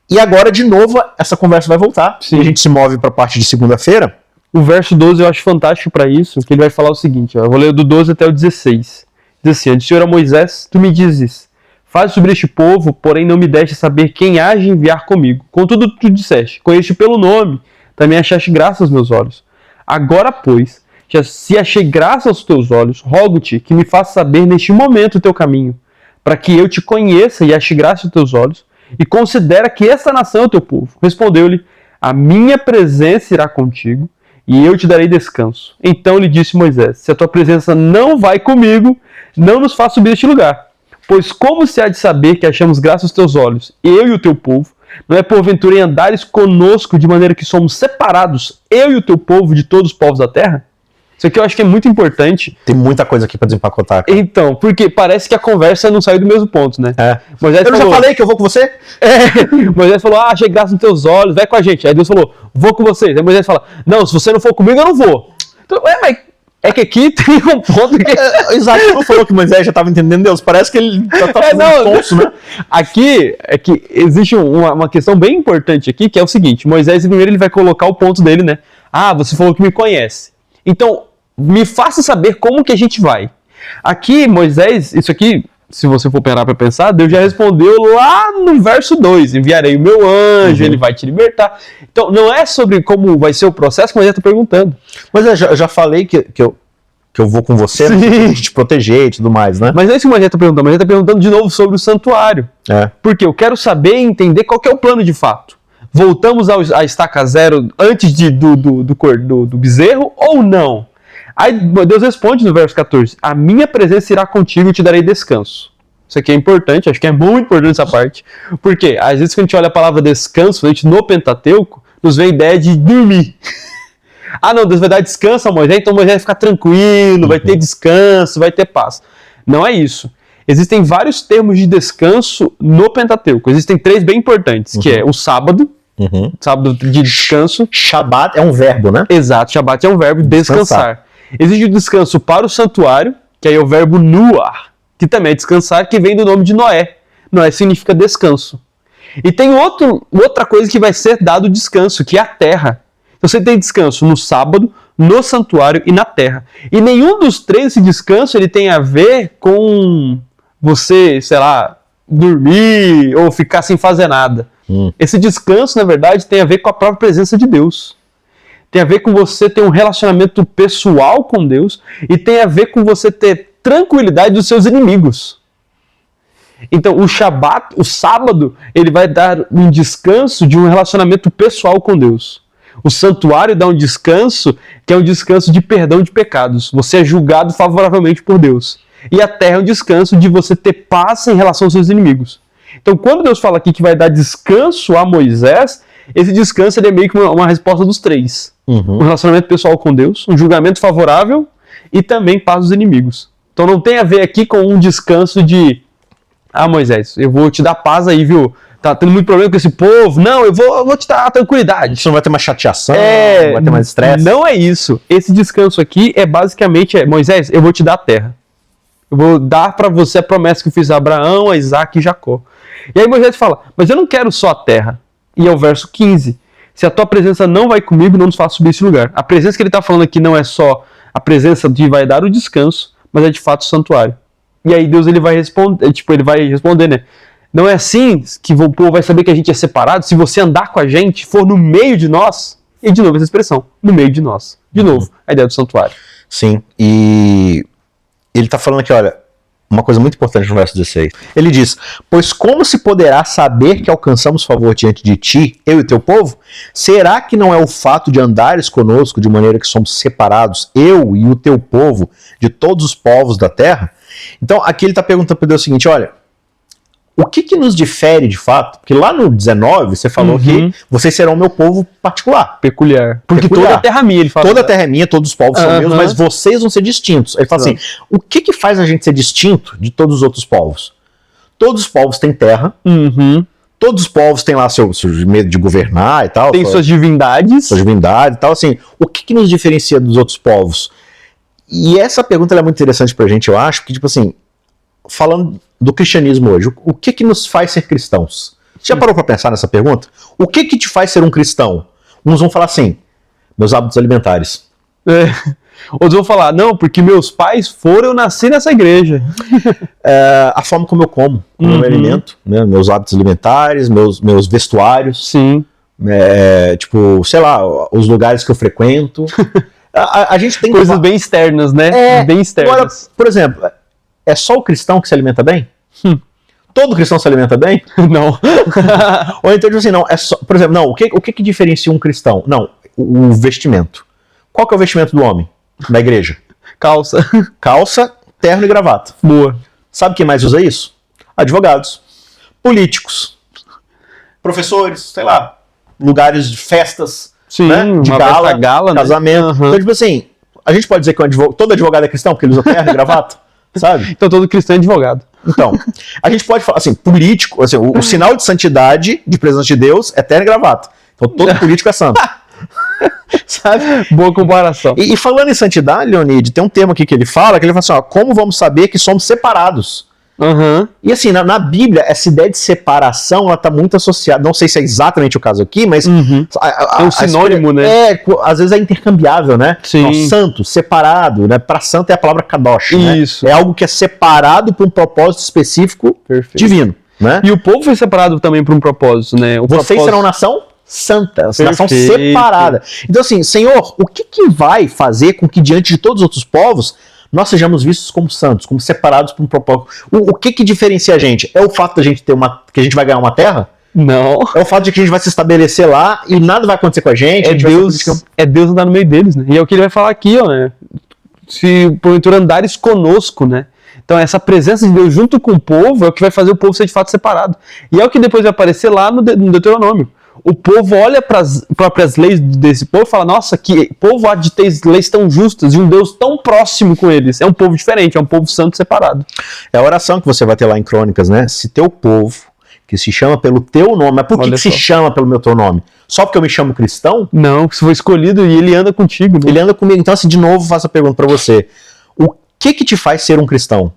E agora, de novo, essa conversa vai voltar. Sim. E a gente se move para a parte de segunda-feira. O verso 12 eu acho fantástico para isso, que ele vai falar o seguinte, ó, eu vou ler do 12 até o 16. Diz assim, Senhor a Moisés, tu me dizes, faz sobre este povo, porém não me deste saber quem há de enviar comigo. Contudo tu disseste, conheço pelo nome, também achaste graça aos meus olhos. Agora, pois, se achei graça aos teus olhos, rogo-te que me faça saber neste momento o teu caminho, para que eu te conheça e ache graça aos teus olhos, e considera que esta nação é o teu povo. Respondeu-lhe, a minha presença irá contigo, e eu te darei descanso. Então lhe disse Moisés, se a tua presença não vai comigo, não nos faz subir este lugar. Pois como se há de saber que achamos graça aos teus olhos, eu e o teu povo, não é porventura em andares conosco de maneira que somos separados, eu e o teu povo, de todos os povos da terra? Isso aqui eu acho que é muito importante. Tem muita coisa aqui pra desempacotar. Cara. Então, porque parece que a conversa não saiu do mesmo ponto, né? Moisés eu falou, já falei que eu vou com você? Moisés falou, achei graça nos teus olhos, vai com a gente. Aí Deus falou, vou com vocês. Aí Moisés fala, não, se você não for comigo, eu não vou. Então, mas é que aqui tem um ponto que... Isaac não falou que Moisés já estava entendendo Deus. Parece que ele já tá sonso, né? Aqui é que existe uma questão bem importante aqui, que é o seguinte. Moisés, primeiro, ele vai colocar o ponto dele, né? Ah, você falou que me conhece. Então, me faça saber como que a gente vai. Aqui, Moisés, isso aqui, se você for parar para pensar, Deus já respondeu lá no verso 2. Enviarei o meu anjo, ele vai te libertar. Então, não é sobre como vai ser o processo que Moisés está perguntando. Mas eu já falei que eu vou com você, né, te proteger e tudo mais, né? Mas não é isso que Moisés está perguntando. Moisés está perguntando de novo sobre o santuário. Porque eu quero saber e entender qual que é o plano de fato. Voltamos à estaca zero antes do bezerro ou não? Aí Deus responde no verso 14, a minha presença irá contigo e te darei descanso. Isso aqui é importante, acho que é muito importante essa parte. Porque às vezes quando a gente olha a palavra descanso, a gente no Pentateuco, nos vem a ideia de dormir. Ah não, Deus vai dar descanso a Moisés, então Moisés vai ficar tranquilo, vai ter descanso, vai ter paz. Não é isso. Existem vários termos de descanso no Pentateuco. Existem 3 bem importantes, que é o sábado, sábado de descanso. Shabat é um verbo, né? Exato, Shabat é um verbo, descansar. Existe o descanso para o santuário, que aí é o verbo nuar, que também é descansar, que vem do nome de Noé. Noé significa descanso. E tem outra coisa que vai ser dado descanso, que é a terra. Então você tem descanso no sábado, no santuário e na terra. E nenhum dos 3, esse descanso, ele tem a ver com você, sei lá, dormir ou ficar sem fazer nada. Esse descanso, na verdade, tem a ver com a própria presença de Deus. Tem a ver com você ter um relacionamento pessoal com Deus e tem a ver com você ter tranquilidade dos seus inimigos. Então, o Shabat, o sábado, ele vai dar um descanso de um relacionamento pessoal com Deus. O santuário dá um descanso, que é um descanso de perdão de pecados. Você é julgado favoravelmente por Deus. E a terra é um descanso de você ter paz em relação aos seus inimigos. Então, quando Deus fala aqui que vai dar descanso a Moisés, esse descanso ele é meio que uma resposta dos 3. Um relacionamento pessoal com Deus, um julgamento favorável e também paz dos inimigos. Então não tem a ver aqui com um descanso de Moisés, eu vou te dar paz aí, viu? Tá tendo muito problema com esse povo. Não, eu vou te dar tranquilidade. Isso não vai ter mais chateação, não vai ter mais estresse. Não é isso. Esse descanso aqui é basicamente, Moisés, eu vou te dar a terra. Eu vou dar para você a promessa que eu fiz a Abraão, a Isaac e Jacó. E aí Moisés fala, mas eu não quero só a terra. E é o verso 15. Se a tua presença não vai comigo, não nos faça subir esse lugar. A presença que ele está falando aqui não é só a presença de vai dar o descanso, mas é de fato o santuário. E aí Deus ele vai responder, né? Não é assim que o povo vai saber que a gente é separado, se você andar com a gente, for no meio de nós, e de novo essa expressão, no meio de nós. De novo, a ideia do santuário. Sim, e ele está falando aqui, olha, uma coisa muito importante no verso 16. Ele diz, pois como se poderá saber que alcançamos favor diante de ti, eu e teu povo? Será que não é o fato de andares conosco de maneira que somos separados, eu e o teu povo, de todos os povos da terra? Então aqui ele está perguntando para Deus o seguinte, olha, o que nos difere de fato? Porque lá no 19 você falou que vocês serão meu povo particular. Peculiar. Porque toda a terra é minha, ele fala. Toda a terra é minha, todos os povos são meus, mas vocês vão ser distintos. Ele fala assim, o que faz a gente ser distinto de todos os outros povos? Todos os povos têm terra, todos os povos têm lá seu medo de governar e tal. Tem suas divindades. Suas divindades e tal, assim. O que nos diferencia dos outros povos? E essa pergunta é muito interessante pra gente, eu acho, porque tipo assim, falando do cristianismo hoje, o que nos faz ser cristãos? Você já parou para pensar nessa pergunta? O que te faz ser um cristão? Uns vão falar assim, meus hábitos alimentares. Outros vão falar, não, porque meus pais foram, eu nasci nessa igreja. A forma como eu como, como eu me alimento, né? Meus hábitos alimentares, meus vestuários. Sim. Tipo, sei lá, os lugares que eu frequento. A gente tem coisas bem externas, né? Bem externas. Agora, por exemplo, é só o cristão que se alimenta bem? Todo cristão se alimenta bem? Não. Ou então, tipo assim, não, é só, por exemplo, não, o que diferencia um cristão? Não, o vestimento. Qual que é o vestimento do homem da igreja? Calça. Calça, terno e gravata. Boa. Sabe quem mais usa isso? Advogados, políticos, professores, sei lá, lugares de festas, sim, né? De uma gala, gala, casamento. Né? Então, tipo assim, a gente pode dizer que todo advogado é cristão porque ele usa terno e gravata, sabe? Então todo cristão é advogado. Então, a gente pode falar assim, político, assim, o sinal de santidade, de presença de Deus, é terno e gravata. Então todo político é santo. Sabe? Boa comparação. E falando em santidade, Leonide, tem um termo aqui que ele fala assim, ó, como vamos saber que somos separados? Uhum. E assim, na Bíblia, essa ideia de separação, ela tá muito associada, não sei se é exatamente o caso aqui, mas... É um sinônimo, né? Às vezes é intercambiável, né? Sim. Não, santo, separado, né? Para santo é a palavra kadosh, né? Isso. É algo que é separado para um propósito específico divino, né? E o povo foi separado também para um propósito, né? Vocês serão nação santa, nação separada. Então assim, Senhor, o que vai fazer com que diante de todos os outros povos nós sejamos vistos como santos, como separados por um propósito? O que diferencia a gente? É o fato da gente ter que a gente vai ganhar uma terra? Não. É o fato de que a gente vai se estabelecer lá e nada vai acontecer com a gente? É Deus andar no meio deles, né? E é o que ele vai falar aqui, ó, né? Se porventura andares conosco, né? Então essa presença de Deus junto com o povo é o que vai fazer o povo ser de fato separado. E é o que depois vai aparecer lá no Deuteronômio. O povo olha para as próprias leis desse povo e fala, nossa, que povo há de ter leis tão justas e um Deus tão próximo com eles. É um povo diferente, é um povo santo separado. É a oração que você vai ter lá em Crônicas, né? Se teu povo, que se chama pelo teu nome, mas por que se chama pelo meu teu nome? Só porque eu me chamo cristão? Não, você foi escolhido e ele anda contigo. Né? Ele anda comigo. Então assim, de novo, faço a pergunta para você. O que te faz ser um cristão?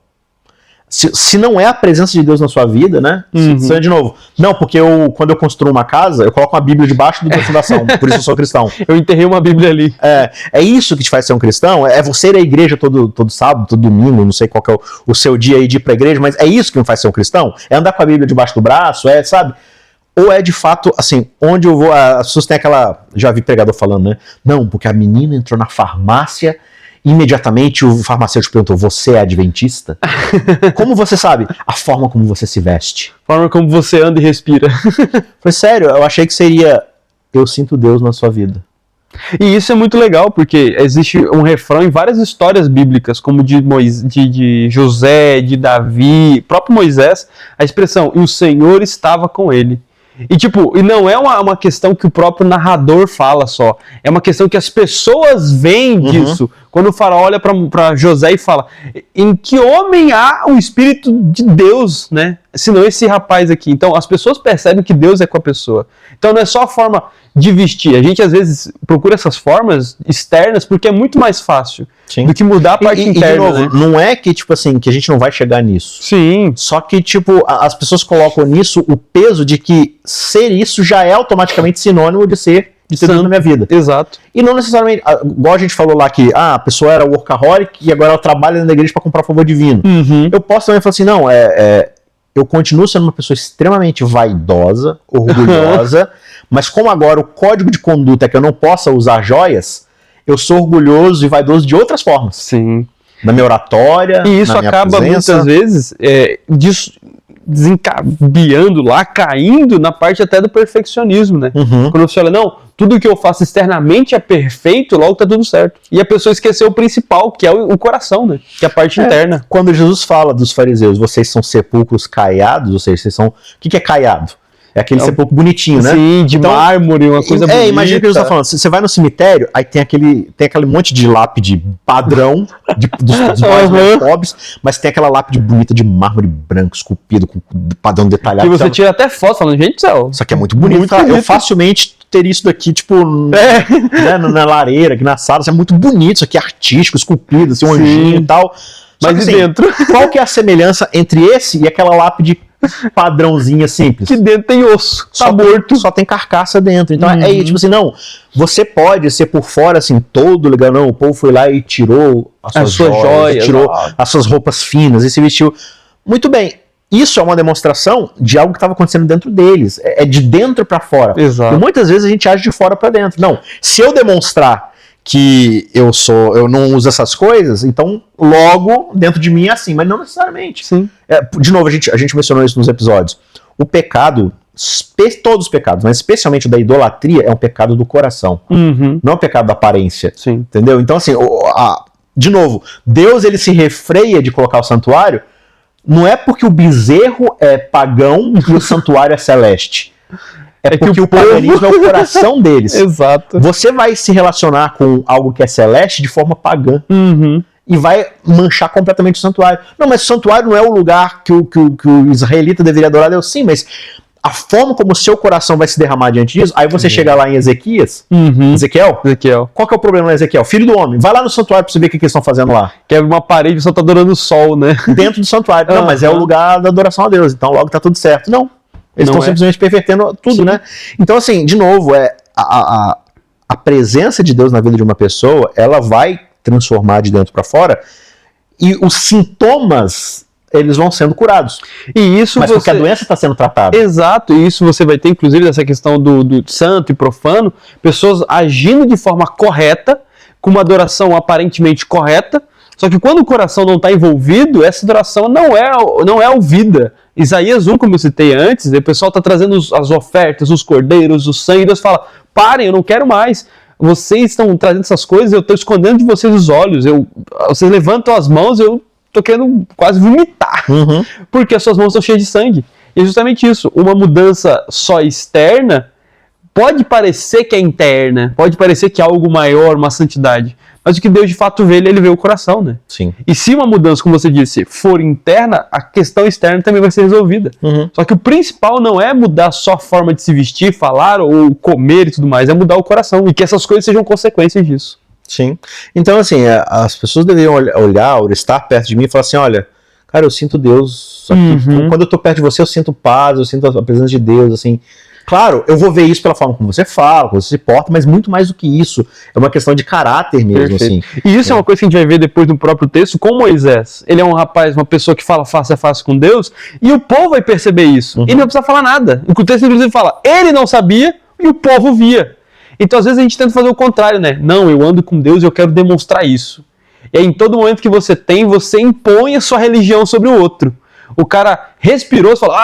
Se não é a presença de Deus na sua vida, né? De novo, não, porque quando eu construo uma casa, eu coloco uma Bíblia debaixo da fundação, por isso eu sou cristão. Eu enterrei uma Bíblia ali. É isso que te faz ser um cristão? É você ir à igreja todo sábado, todo domingo, não sei qual que é o seu dia aí de ir pra igreja, mas é isso que me faz ser um cristão? É andar com a Bíblia debaixo do braço, sabe? Ou é de fato, assim, onde eu vou... As pessoas têm aquela... Já vi pregador falando, né? Não, porque a menina entrou na farmácia... Imediatamente o farmacêutico perguntou, você é adventista? Como você sabe? A forma como você se veste. A forma como você anda e respira. Foi sério, eu achei que seria, eu sinto Deus na sua vida. E isso é muito legal, porque existe um refrão em várias histórias bíblicas, como de José, de Davi, próprio Moisés, a expressão, e o Senhor estava com ele. E não é uma questão que o próprio narrador fala só, é uma questão que as pessoas veem disso. Quando o faraó olha para José e fala, em que homem há o Espírito de Deus, né? Senão esse rapaz aqui. Então as pessoas percebem que Deus é com a pessoa. Então não é só a forma de vestir. A gente às vezes procura essas formas externas porque é muito mais fácil do que mudar a parte interna. De novo, né? Não é que, tipo assim, que a gente não vai chegar nisso. Sim. Só que, tipo, as pessoas colocam nisso o peso de que ser isso já é automaticamente sinônimo de ter Deus na minha vida. Exato. E não necessariamente, igual a gente falou lá que a pessoa era workaholic e agora ela trabalha na igreja para comprar favor divino. Eu posso também falar assim, não, eu continuo sendo uma pessoa extremamente vaidosa, orgulhosa, mas como agora o código de conduta é que eu não possa usar joias, eu sou orgulhoso e vaidoso de outras formas. Sim. Na minha oratória, e isso na minha acaba presença. Muitas vezes desencabeando lá, caindo na parte até do perfeccionismo, né? Quando você olha, não, tudo que eu faço externamente é perfeito, logo tá tudo certo. E a pessoa esqueceu o principal, que é o coração, né? Que é a parte interna. Quando Jesus fala dos fariseus, vocês são sepulcros caiados, ou seja, vocês são... O que é caiado? É aquele sepulcro bonitinho, né? Sim, de mármore, uma coisa bonita. Imagina que Jesus tá falando, você vai no cemitério, aí tem aquele monte de lápide padrão dos mais pobres, mas tem aquela lápide bonita de mármore branco, esculpido, com padrão detalhado. Que você tira até foto, falando, gente do céu. Isso aqui é muito bonito, Eu facilmente teria isso daqui, tipo, né, na lareira, aqui na sala, isso é muito bonito, isso aqui é artístico, esculpido, assim, um anjinho e tal. Mas assim, dentro... Qual que é a semelhança entre esse e aquela lápide padrãozinha simples? Que dentro tem osso, tá morto. Só tem carcaça dentro. Então é tipo assim, não, você pode ser por fora assim, todo legal, não, o povo foi lá e tirou as suas joias, tirou as suas roupas finas e se vestiu. Muito bem, isso é uma demonstração de algo que estava acontecendo dentro deles, é de dentro para fora. Exato. E muitas vezes a gente age de fora para dentro. Não, se eu demonstrar que eu não uso essas coisas, então logo dentro de mim é assim, mas não necessariamente. Sim. De novo, a gente mencionou isso nos episódios. O pecado, todos os pecados, mas especialmente o da idolatria, é um pecado do coração. Não é um pecado da aparência. Sim. Entendeu? Então, assim, de novo, Deus ele se refreia de colocar o santuário, não é porque o bezerro é pagão e o santuário é celeste. É porque que o paganismo é o coração deles. Exato. Você vai se relacionar com algo que é celeste de forma pagã. Uhum. E vai manchar completamente o santuário. Não, mas o santuário não é o lugar que o israelita deveria adorar a Deus. Sim, mas a forma como o seu coração vai se derramar diante disso, aí você chega lá em Ezequiel, qual que é o problema em Ezequiel? Filho do homem, vai lá no santuário pra você ver o que eles estão fazendo lá. Quebra uma parede e só tá adorando o sol, né? Dentro do santuário. Não, mas é o lugar da adoração a Deus, então logo tá tudo certo. Não, eles estão simplesmente pervertendo tudo, sim, né? Então assim, de novo, a presença de Deus na vida de uma pessoa, ela vai transformar de dentro para fora, e os sintomas, eles vão sendo curados. E isso mas porque a doença está sendo tratada. Exato, e isso você vai ter, inclusive, nessa questão do santo e profano, pessoas agindo de forma correta, com uma adoração aparentemente correta, só que quando o coração não está envolvido, essa adoração não é ouvida. Isaías 1, como eu citei antes, o pessoal está trazendo as ofertas, os cordeiros, o sangue, e Deus fala, parem, eu não quero mais. Vocês estão trazendo essas coisas, eu estou escondendo de vocês os olhos, vocês levantam as mãos, eu estou querendo quase vomitar, porque as suas mãos estão cheias de sangue. E é justamente isso, uma mudança só externa pode parecer que é interna, pode parecer que é algo maior, uma santidade, mas o que Deus de fato vê, ele vê o coração, né? Sim. E se uma mudança, como você disse, for interna, a questão externa também vai ser resolvida. Só que o principal não é mudar só a forma de se vestir, falar ou comer e tudo mais, é mudar o coração e que essas coisas sejam consequências disso. Sim. Então, assim, as pessoas deveriam olhar ou estar perto de mim e falar assim, olha, cara, eu sinto Deus aqui. Quando eu tô perto de você, eu sinto paz, eu sinto a presença de Deus, assim. Claro, eu vou ver isso pela forma como você fala, como você se porta, mas muito mais do que isso. É uma questão de caráter mesmo, assim. E isso é uma coisa que a gente vai ver depois no próprio texto com Moisés. Ele é um rapaz, uma pessoa que fala face a face com Deus, e o povo vai perceber isso. E não precisa falar nada. O texto, inclusive, fala, ele não sabia e o povo via. Então, às vezes, a gente tenta fazer o contrário, né? Não, eu ando com Deus e eu quero demonstrar isso. E aí, em todo momento que você tem, você impõe a sua religião sobre o outro. O cara respirou e falou,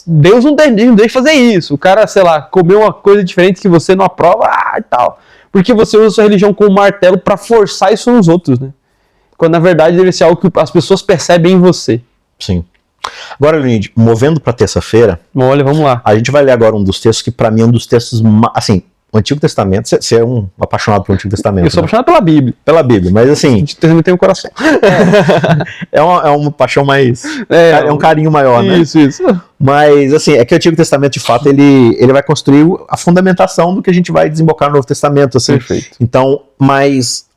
Deus não deixa fazer isso. O cara, sei lá, comeu uma coisa diferente que você não aprova, e tal. Porque você usa a sua religião como martelo para forçar isso nos outros, né? Quando, na verdade, deve ser algo que as pessoas percebem em você. Sim. Agora, Leonid, movendo para terça-feira... Olha, vamos lá. A gente vai ler agora um dos textos que, para mim, é um dos textos... Assim, o Antigo Testamento, você é um apaixonado pelo Antigo Testamento. Eu sou apaixonado pela Bíblia. Pela Bíblia, mas assim... A gente também tem um coração. É uma paixão mais... É um carinho maior, né? Isso. Mas, assim, é que o Antigo Testamento, de fato, ele vai construir a fundamentação do que a gente vai desembocar no Novo Testamento, assim. Perfeito. Então, mas...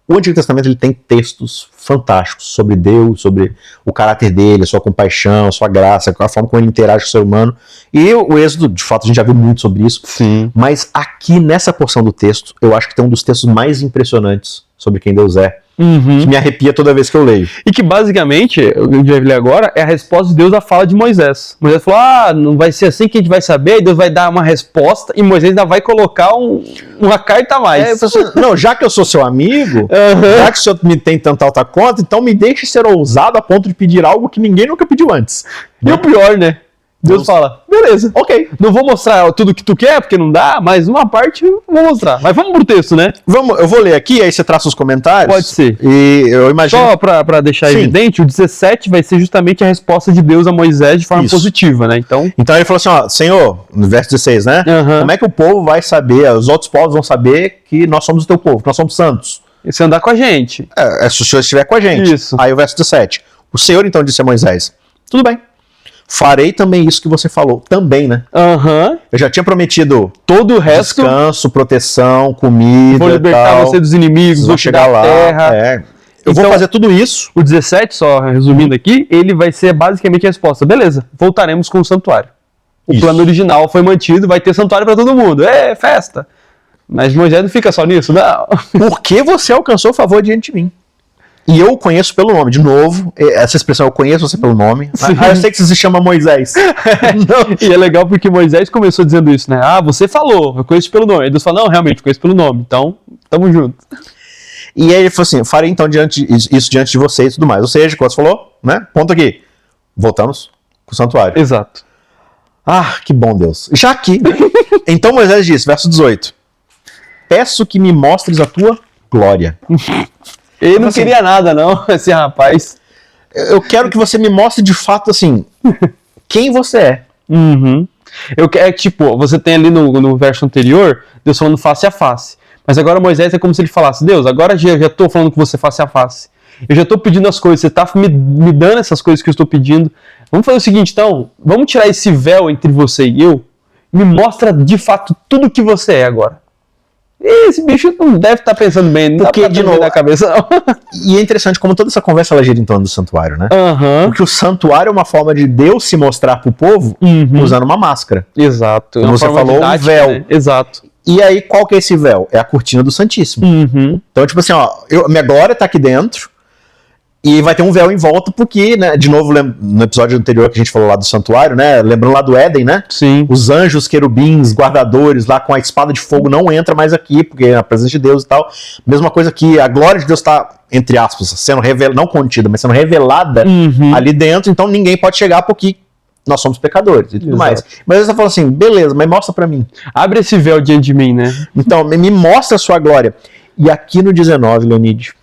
O Antigo Testamento, ele tem textos fantásticos sobre Deus, sobre o caráter dele, a sua compaixão, a sua graça, a forma como ele interage com o ser humano. E o Êxodo, de fato, a gente já viu muito sobre isso. Sim. Mas aqui, nessa porção do texto, eu acho que tem um dos textos mais impressionantes sobre quem Deus é. Que me arrepia toda vez que eu leio. E que basicamente, o que a gente vai ler agora, é a resposta de Deus à fala de Moisés. Moisés falou, não vai ser assim que a gente vai saber, e Deus vai dar uma resposta, e Moisés ainda vai colocar uma carta a mais. Não, já que eu sou seu amigo, já que o senhor me tem tanta alta conta, então me deixe ser ousado a ponto de pedir algo que ninguém nunca pediu antes. E o pior, né? Deus fala, beleza, ok. Não vou mostrar tudo que tu quer, porque não dá, mas uma parte eu vou mostrar. Mas vamos pro texto, né? Eu vou ler aqui, aí você traça os comentários. Pode ser. E eu imagino... Só pra deixar evidente, o 17 vai ser justamente a resposta de Deus a Moisés de forma positiva, né? Então ele falou assim, ó, Senhor, no verso 16, né? Como é que o povo vai saber, os outros povos vão saber que nós somos o teu povo, que nós somos santos? E se andar com a gente. Se o Senhor estiver com a gente. Isso. Aí o verso 17. O Senhor então disse a Moisés, tudo bem. Farei também isso que você falou. Também, né? Eu já tinha prometido todo o resto. Descanso, proteção, comida. Vou libertar você dos inimigos, vou chegar lá. Terra. Eu vou fazer tudo isso. O 17, só resumindo aqui, ele vai ser basicamente a resposta. Beleza, voltaremos com o santuário. O plano original foi mantido, vai ter santuário para todo mundo. Festa. Mas Moisés não fica só nisso, não. Porque você alcançou o favor diante de mim. E eu o conheço pelo nome. De novo, essa expressão, eu conheço você pelo nome. Eu sei que você se chama Moisés. E é legal porque Moisés começou dizendo isso, né? Você falou, eu conheço pelo nome. Aí Deus fala, não, realmente, eu conheço pelo nome. Então, tamo junto. E aí ele falou assim, farei então isso diante de vocês e tudo mais. Ou seja, como você falou, né? Ponto aqui. Voltamos com o santuário. Exato. Que bom, Deus. Já aqui. Então Moisés disse, verso 18. Peço que me mostres a tua glória. Ele não queria nada, não, esse rapaz. Eu quero que você me mostre de fato, assim, quem você é. É tipo, você tem ali no verso anterior, Deus falando face a face. Mas agora Moisés é como se ele falasse, Deus, agora já tô falando com você face a face. Eu já tô pedindo as coisas, você tá me dando essas coisas que eu estou pedindo. Vamos fazer o seguinte, então, vamos tirar esse véu entre você e eu, me mostra de fato tudo que você é agora. E esse bicho não deve estar pensando bem, não porque, dá pra de novo, na cabeça, não. E é interessante como toda essa conversa ela gira em torno do santuário, né? Porque o santuário é uma forma de Deus se mostrar pro povo usando uma máscara. Exato. Como você falou, um véu. Né? Exato. E aí, qual que é esse véu? É a cortina do Santíssimo. Então, tipo assim, ó, minha glória tá aqui dentro e vai ter um véu em volta porque, né, de novo, no episódio anterior que a gente falou lá do santuário, né, lembrando lá do Éden, né? Sim. Os anjos, querubins, guardadores lá com a espada de fogo não entra mais aqui porque é a presença de Deus e tal. Mesma coisa que a glória de Deus tá, entre aspas, sendo revelada, não contida, mas sendo revelada ali dentro, então ninguém pode chegar porque nós somos pecadores e tudo mais. Mas você fala assim, beleza, mas mostra pra mim. Abre esse véu diante de mim, né? Então, me mostra a sua glória. E aqui no 19, Leonídio,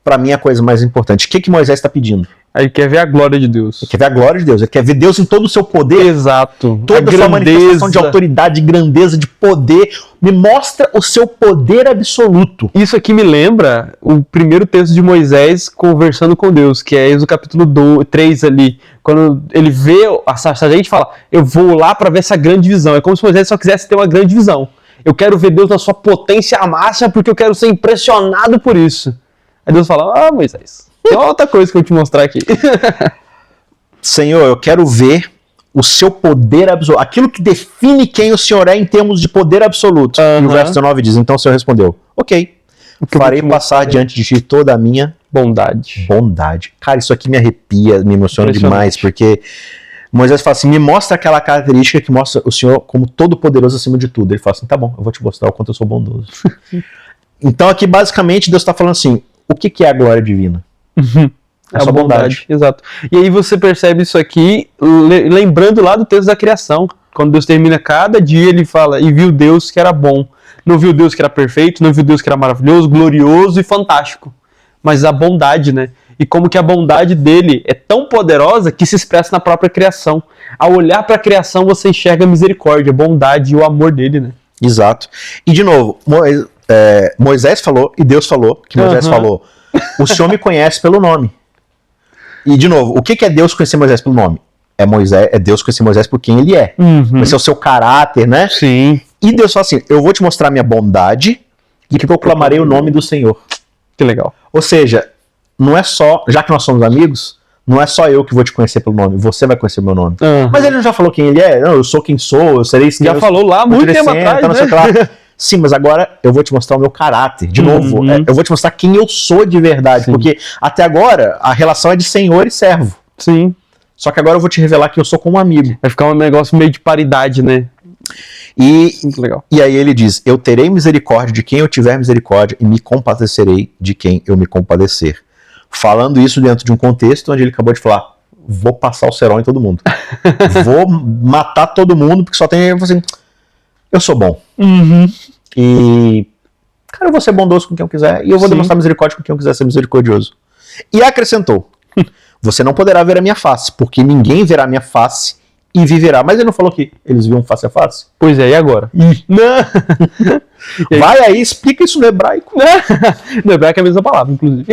pra mim é a coisa mais importante. O que Moisés está pedindo? Aí quer ver a glória de Deus. Ele quer ver a glória de Deus. Ele quer ver Deus em todo o seu poder. Exato. Toda a sua manifestação de autoridade, de grandeza, de poder. Me mostra o seu poder absoluto. Isso aqui me lembra o primeiro texto de Moisés conversando com Deus, que é o capítulo 3 ali. Quando ele vê a gente fala, eu vou lá para ver essa grande visão. É como se Moisés só quisesse ter uma grande visão. Eu quero ver Deus na sua potência máxima porque eu quero ser impressionado por isso. Aí Deus fala, Moisés, tem outra coisa que eu vou te mostrar aqui. Senhor, eu quero ver o seu poder absoluto. Aquilo que define quem o Senhor é em termos de poder absoluto. E o verso 19 diz, então o Senhor respondeu, ok, farei passar diante de ti toda a minha bondade. Cara, isso aqui me arrepia, me emociona demais, porque Moisés fala assim, me mostra aquela característica que mostra o Senhor como todo poderoso acima de tudo. Ele fala assim, tá bom, eu vou te mostrar o quanto eu sou bondoso. Então aqui basicamente Deus está falando assim, o que é a glória divina? É a sua bondade. Exato. E aí você percebe isso aqui, lembrando lá do texto da criação. Quando Deus termina cada dia, ele fala, e viu Deus que era bom. Não viu Deus que era perfeito, não viu Deus que era maravilhoso, glorioso e fantástico. Mas a bondade, né? E como que a bondade dele é tão poderosa que se expressa na própria criação. Ao olhar para a criação, você enxerga a misericórdia, a bondade e o amor dele, né? Exato. E de novo, Moisés falou, e Deus falou, que Moisés falou, o Senhor me conhece pelo nome. E de novo, o que é Deus conhecer Moisés pelo nome? É Deus conhecer Moisés por quem ele é. Vai ser o seu caráter, né? Sim. E Deus fala assim, eu vou te mostrar minha bondade e proclamarei o nome do Senhor. Que legal. Ou seja, não é só, já que nós somos amigos, não é só eu que vou te conhecer pelo nome, você vai conhecer meu nome. Mas ele não já falou quem ele é? Não, eu sou quem sou, eu serei quem já falou lá muito tempo atrás, então, né? Sim, mas agora eu vou te mostrar o meu caráter. De novo, eu vou te mostrar quem eu sou de verdade. Sim. Porque até agora a relação é de senhor e servo. Sim. Só que agora eu vou te revelar que eu sou como um amigo. Vai ficar um negócio meio de paridade, né? Muito legal. E aí ele diz, eu terei misericórdia de quem eu tiver misericórdia e me compadecerei de quem eu me compadecer. Falando isso dentro de um contexto onde ele acabou de falar, vou passar o cerol em todo mundo. Vou matar todo mundo porque só tem... Assim, eu sou bom. E, cara, eu vou ser bondoso com quem eu quiser e eu vou demonstrar misericórdia com quem eu quiser ser misericordioso. E acrescentou, você não poderá ver a minha face, porque ninguém verá a minha face e viverá. Mas ele não falou que eles viam face a face? Pois é, e agora? Não. Vai aí, explica isso no hebraico. No hebraico é a mesma palavra, inclusive.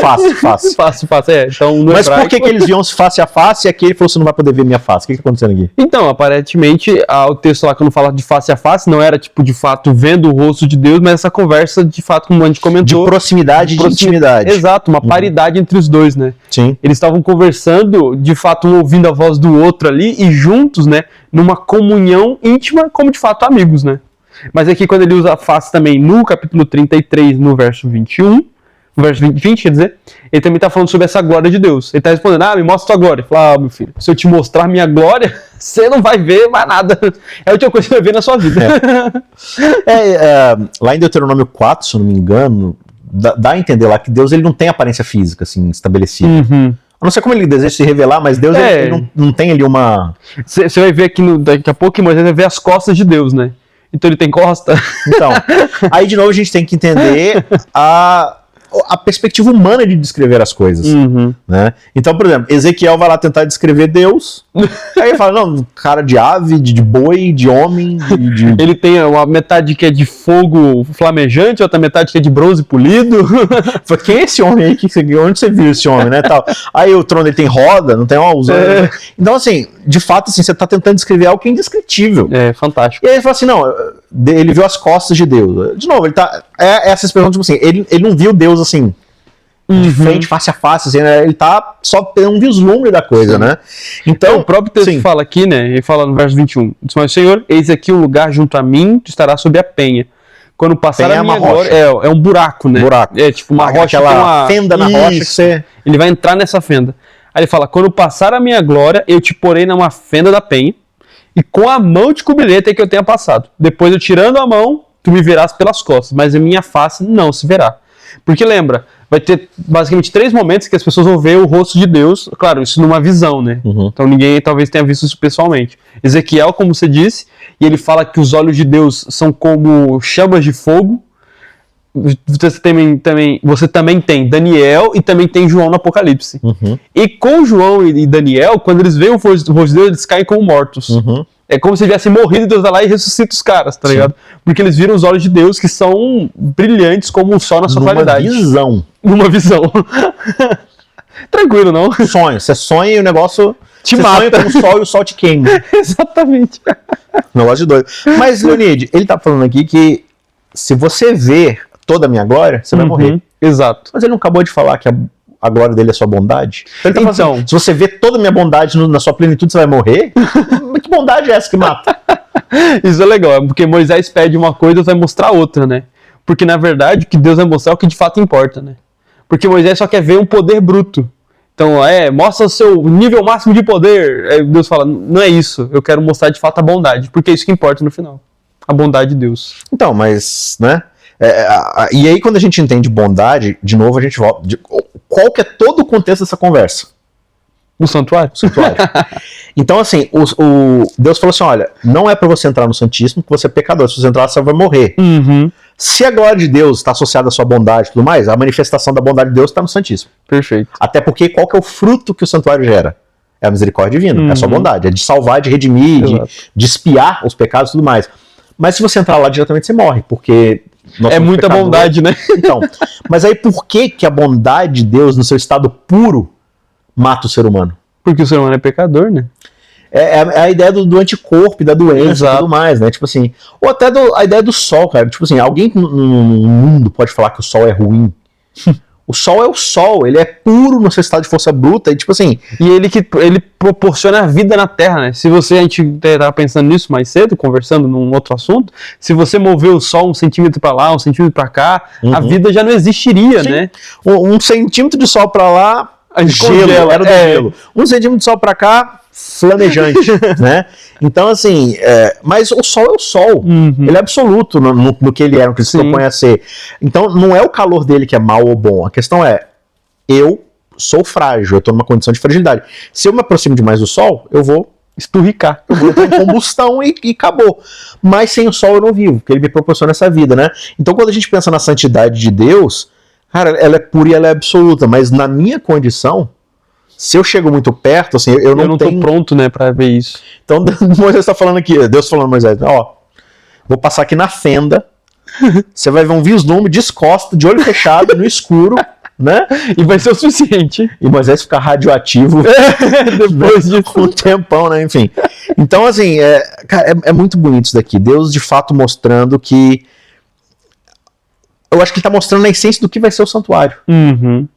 Fácil. Então, no mas hebraico... por que eles viam face a face e aqui ele falou que você não vai poder ver minha face? O que está acontecendo aqui? Então, aparentemente, o texto lá, quando fala de face a face, não era, tipo, de fato, vendo o rosto de Deus, mas essa conversa, de fato, como a gente comentou... De proximidade e de intimidade. Exato, uma paridade entre os dois, né? Sim. Eles estavam conversando, de fato, um ouvindo a voz do outro ali, e juntos, né, numa comunhão íntima, como, de fato, amigos, né? Mas aqui quando ele usa a face também no capítulo 33, no verso 21, no verso 20, quer dizer, ele também está falando sobre essa glória de Deus. Ele está respondendo, me mostra tua glória. Ele fala, meu filho, se eu te mostrar minha glória, você não vai ver mais nada. É a última coisa que você vai ver na sua vida. Lá em Deuteronômio 4, se eu não me engano, dá a entender lá que Deus ele não tem aparência física assim, estabelecida. Eu não sei como ele deseja se revelar, mas Deus ele não tem ali uma... Você vai ver aqui, daqui a pouco, Moisés vai ver as costas de Deus, né? Então ele tem costa. Então, aí de novo a gente tem que entender a perspectiva humana de descrever as coisas. Né? Então, por exemplo, Ezequiel vai lá tentar descrever Deus, aí ele fala, não, cara de ave, de boi, de homem, de... Ele tem uma metade que é de fogo flamejante, outra metade que é de bronze polido. Quem é esse homem aí? Onde você viu esse homem, né? Tal. Aí o trono ele tem roda, não tem Então, assim, de fato, assim, você tá tentando descrever algo que é indescritível. É, fantástico. E aí ele fala assim, não, ele viu as costas de Deus. De novo, ele tá... essa expressão, tipo assim, ele não viu Deus, assim, de frente, face a face, assim, né? Ele tá só tendo um vislumbre da coisa, né? Então, o próprio texto fala aqui, né? Ele fala no verso 21. Diz, mas Senhor, eis aqui um lugar junto a mim, tu estarás sob a penha. Quando passar a minha glória... É um buraco, né? Buraco. É tipo uma rocha. Aquela fenda na rocha que você... Ele vai entrar nessa fenda. Aí ele fala, quando passar a minha glória, eu te porei numa fenda da penha, e com a mão te cobrirei até que eu tenha passado. Depois eu tirando a mão, tu me verás pelas costas, mas a minha face não se verá. Porque lembra, vai ter basicamente 3 momentos que as pessoas vão ver o rosto de Deus, claro, isso numa visão, né? Então ninguém talvez tenha visto isso pessoalmente. Ezequiel, como você disse, e ele fala que os olhos de Deus são como chamas de fogo. Você também tem Daniel e também tem João no Apocalipse. E com João e Daniel, quando eles veem o rosto de Deus, eles caem como mortos. É como se tivessem morrido e Deus vai lá e ressuscita os caras, tá ligado? Porque eles viram os olhos de Deus que são brilhantes como o sol na sua claridade. Numa visão. Tranquilo, não? Sonho. Você sonha e o negócio... Te você mata. sonha com o sol e o sol te queima. Exatamente. Negócio de doido. Mas, Leonide, ele tá falando aqui que se você ver toda a minha glória, você vai morrer. Exato. Mas ele não acabou de falar que a glória dele é sua bondade? Então ele tá falando assim, se você ver toda a minha bondade na sua plenitude, você vai morrer? Que bondade é essa que mata? Isso é legal, porque Moisés pede uma coisa e vai mostrar outra, né? Porque na verdade o que Deus vai mostrar é o que de fato importa, né? Porque Moisés só quer ver um poder bruto. Então, mostra o seu nível máximo de poder. Aí Deus fala, não é isso, eu quero mostrar de fato a bondade, porque é isso que importa no final. A bondade de Deus. Então, mas, né? E aí quando a gente entende bondade, de novo a gente volta... Qual que é todo o contexto dessa conversa? O santuário? O santuário. Então, assim, Deus falou assim, olha, não é pra você entrar no Santíssimo que você é pecador. Se você entrar, você vai morrer. Se a glória de Deus está associada à sua bondade e tudo mais, a manifestação da bondade de Deus está no Santíssimo. Perfeito. Até porque qual que é o fruto que o santuário gera? É a misericórdia divina, é a sua bondade. É de salvar, de redimir, de expiar os pecados e tudo mais. Mas se você entrar lá diretamente, você morre, porque... É muita bondade, né? Então, mas aí por que a bondade de Deus, no seu estado puro, mata o ser humano? Porque o ser humano é pecador, né? É a ideia do anticorpo, da doença e tudo mais, né? Tipo assim, ou até a ideia do sol, cara. Tipo assim, alguém no mundo pode falar que o sol é ruim. O sol é o sol, ele é puro no seu estado de força bruta e tipo assim... E ele proporciona a vida na Terra, né? Se a gente estava pensando nisso mais cedo, conversando num outro assunto, se você mover o sol 1 centímetro para lá, 1 centímetro para cá, a vida já não existiria, né? 1 centímetro de sol para lá, gelo, era do gelo. 1 centímetro de sol para cá, flamejante, né? Então, assim, mas o sol é o sol. Ele é absoluto no que ele é, no que se propõe a ser. Então, não é o calor dele que é mal ou bom. A questão é, eu sou frágil, eu estou numa condição de fragilidade. Se eu me aproximo demais do sol, eu vou esturricar. Eu vou entrar em combustão e acabou. Mas sem o sol eu não vivo, porque ele me proporciona essa vida, né? Então, quando a gente pensa na santidade de Deus, cara, ela é pura e ela é absoluta. Mas na minha condição... Se eu chego muito perto, assim, eu não tô pronto, né, pra ver isso. Então, Moisés está falando aqui, Deus falando a Moisés, vou passar aqui na fenda, você vai ver um vislumbre, descosta, de olho fechado, no escuro, né? E vai ser o suficiente. E Moisés ficar radioativo depois de um tempão, né, enfim. Então, assim, cara, é muito bonito isso daqui. Deus, de fato, mostrando que eu acho que ele está mostrando a essência do que vai ser o santuário.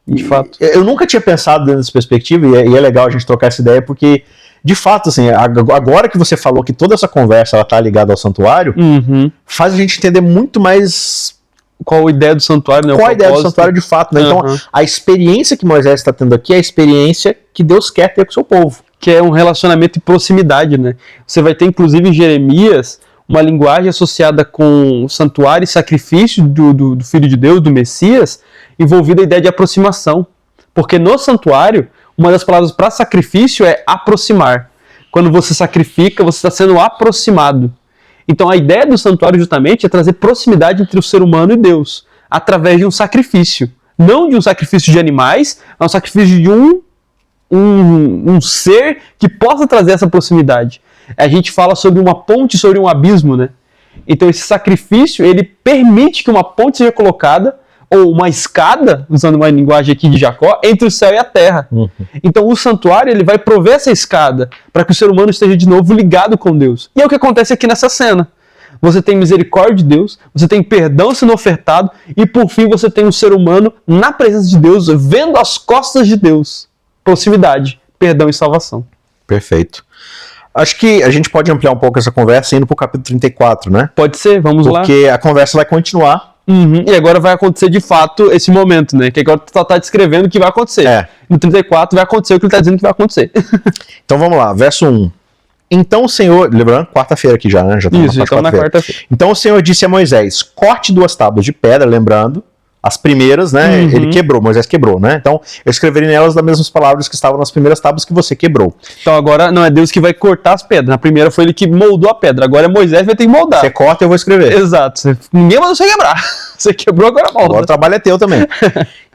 De fato. Eu nunca tinha pensado dessa perspectiva, e é legal a gente trocar essa ideia, porque, de fato, assim, agora que você falou que toda essa conversa está ligada ao santuário, faz a gente entender muito mais qual a ideia do santuário, né? Qual a ideia do santuário de fato, né? Então, a experiência que Moisés está tendo aqui é a experiência que Deus quer ter com o seu povo. Que é um relacionamento de proximidade, né? Você vai ter, inclusive, em Jeremias, uma linguagem associada com o santuário e sacrifício do Filho de Deus, do Messias, envolvida a ideia de aproximação. Porque no santuário, uma das palavras para sacrifício é aproximar. Quando você sacrifica, você está sendo aproximado. Então a ideia do santuário justamente é trazer proximidade entre o ser humano e Deus, através de um sacrifício. Não de um sacrifício de animais, mas um sacrifício de um ser que possa trazer essa proximidade. A gente fala sobre uma ponte sobre um abismo, né? Então esse sacrifício, ele permite que uma ponte seja colocada, ou uma escada, usando uma linguagem aqui de Jacó, entre o céu e a terra. Então o santuário, ele vai prover essa escada para que o ser humano esteja de novo ligado com Deus. E é o que acontece aqui nessa cena. Você tem misericórdia de Deus, você tem perdão sendo ofertado, e por fim você tem um ser humano na presença de Deus, vendo as costas de Deus. Proximidade, perdão e salvação. Perfeito. Acho que a gente pode ampliar um pouco essa conversa indo para o capítulo 34, né? Pode ser, vamos lá. Porque a conversa vai continuar. E agora vai acontecer de fato esse momento, né? Que agora tu tá descrevendo o que vai acontecer. No 34 vai acontecer o que ele tá dizendo que vai acontecer. Então vamos lá, verso 1. Então o Senhor, lembrando, quarta-feira aqui já, né? Já Isso, já estamos na quarta-feira. Então o Senhor disse a Moisés, corte 2 tábuas de pedra, lembrando, as primeiras, né? Ele quebrou, Moisés quebrou, né? Então eu escreveria nelas as mesmas palavras que estavam nas primeiras tábuas que você quebrou. Então agora não é Deus que vai cortar as pedras. Na primeira foi ele que moldou a pedra. Agora é Moisés que vai ter que moldar. Você corta, eu vou escrever. Exato. Ninguém mandou você quebrar. Você quebrou, agora molda. Agora o trabalho é teu também.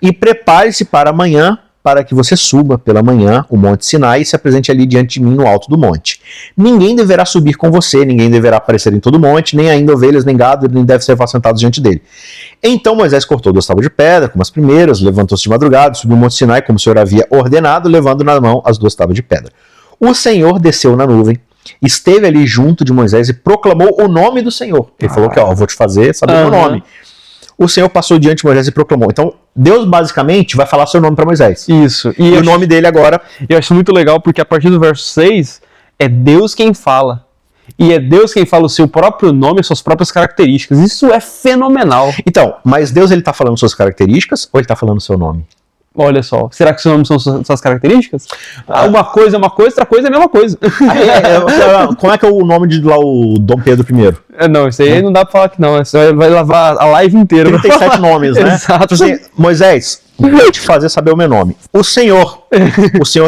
E prepare-se para amanhã, para que você suba pela manhã o monte Sinai e se apresente ali diante de mim no alto do monte. Ninguém deverá subir com você, ninguém deverá aparecer em todo o monte, nem ainda ovelhas, nem gado, nem deve ser assentados diante dele. Então Moisés cortou 2 tábuas de pedra, como as primeiras, levantou-se de madrugada, subiu o monte Sinai, como o Senhor havia ordenado, levando na mão as 2 tábuas de pedra. O Senhor desceu na nuvem, esteve ali junto de Moisés e proclamou o nome do Senhor. Ele falou que, ó, eu vou te fazer saber o meu nome. O Senhor passou diante de Moisés e proclamou. Então, Deus basicamente vai falar seu nome para Moisés. Isso. E o nome dele agora... Eu acho muito legal porque a partir do verso 6, é Deus quem fala. E é Deus quem fala o seu próprio nome e suas próprias características. Isso é fenomenal. Então, mas Deus ele tá falando suas características ou ele tá falando o seu nome? Olha só, será que seu nome são suas características? Uma coisa é uma coisa, outra coisa é a mesma coisa. Como é que é o nome de lá o Dom Pedro I? Não, isso aí não dá pra falar que não. Você vai lavar a live inteira. 37 nomes, né? Exato. Assim, Moisés, vou te fazer saber o meu nome. O Senhor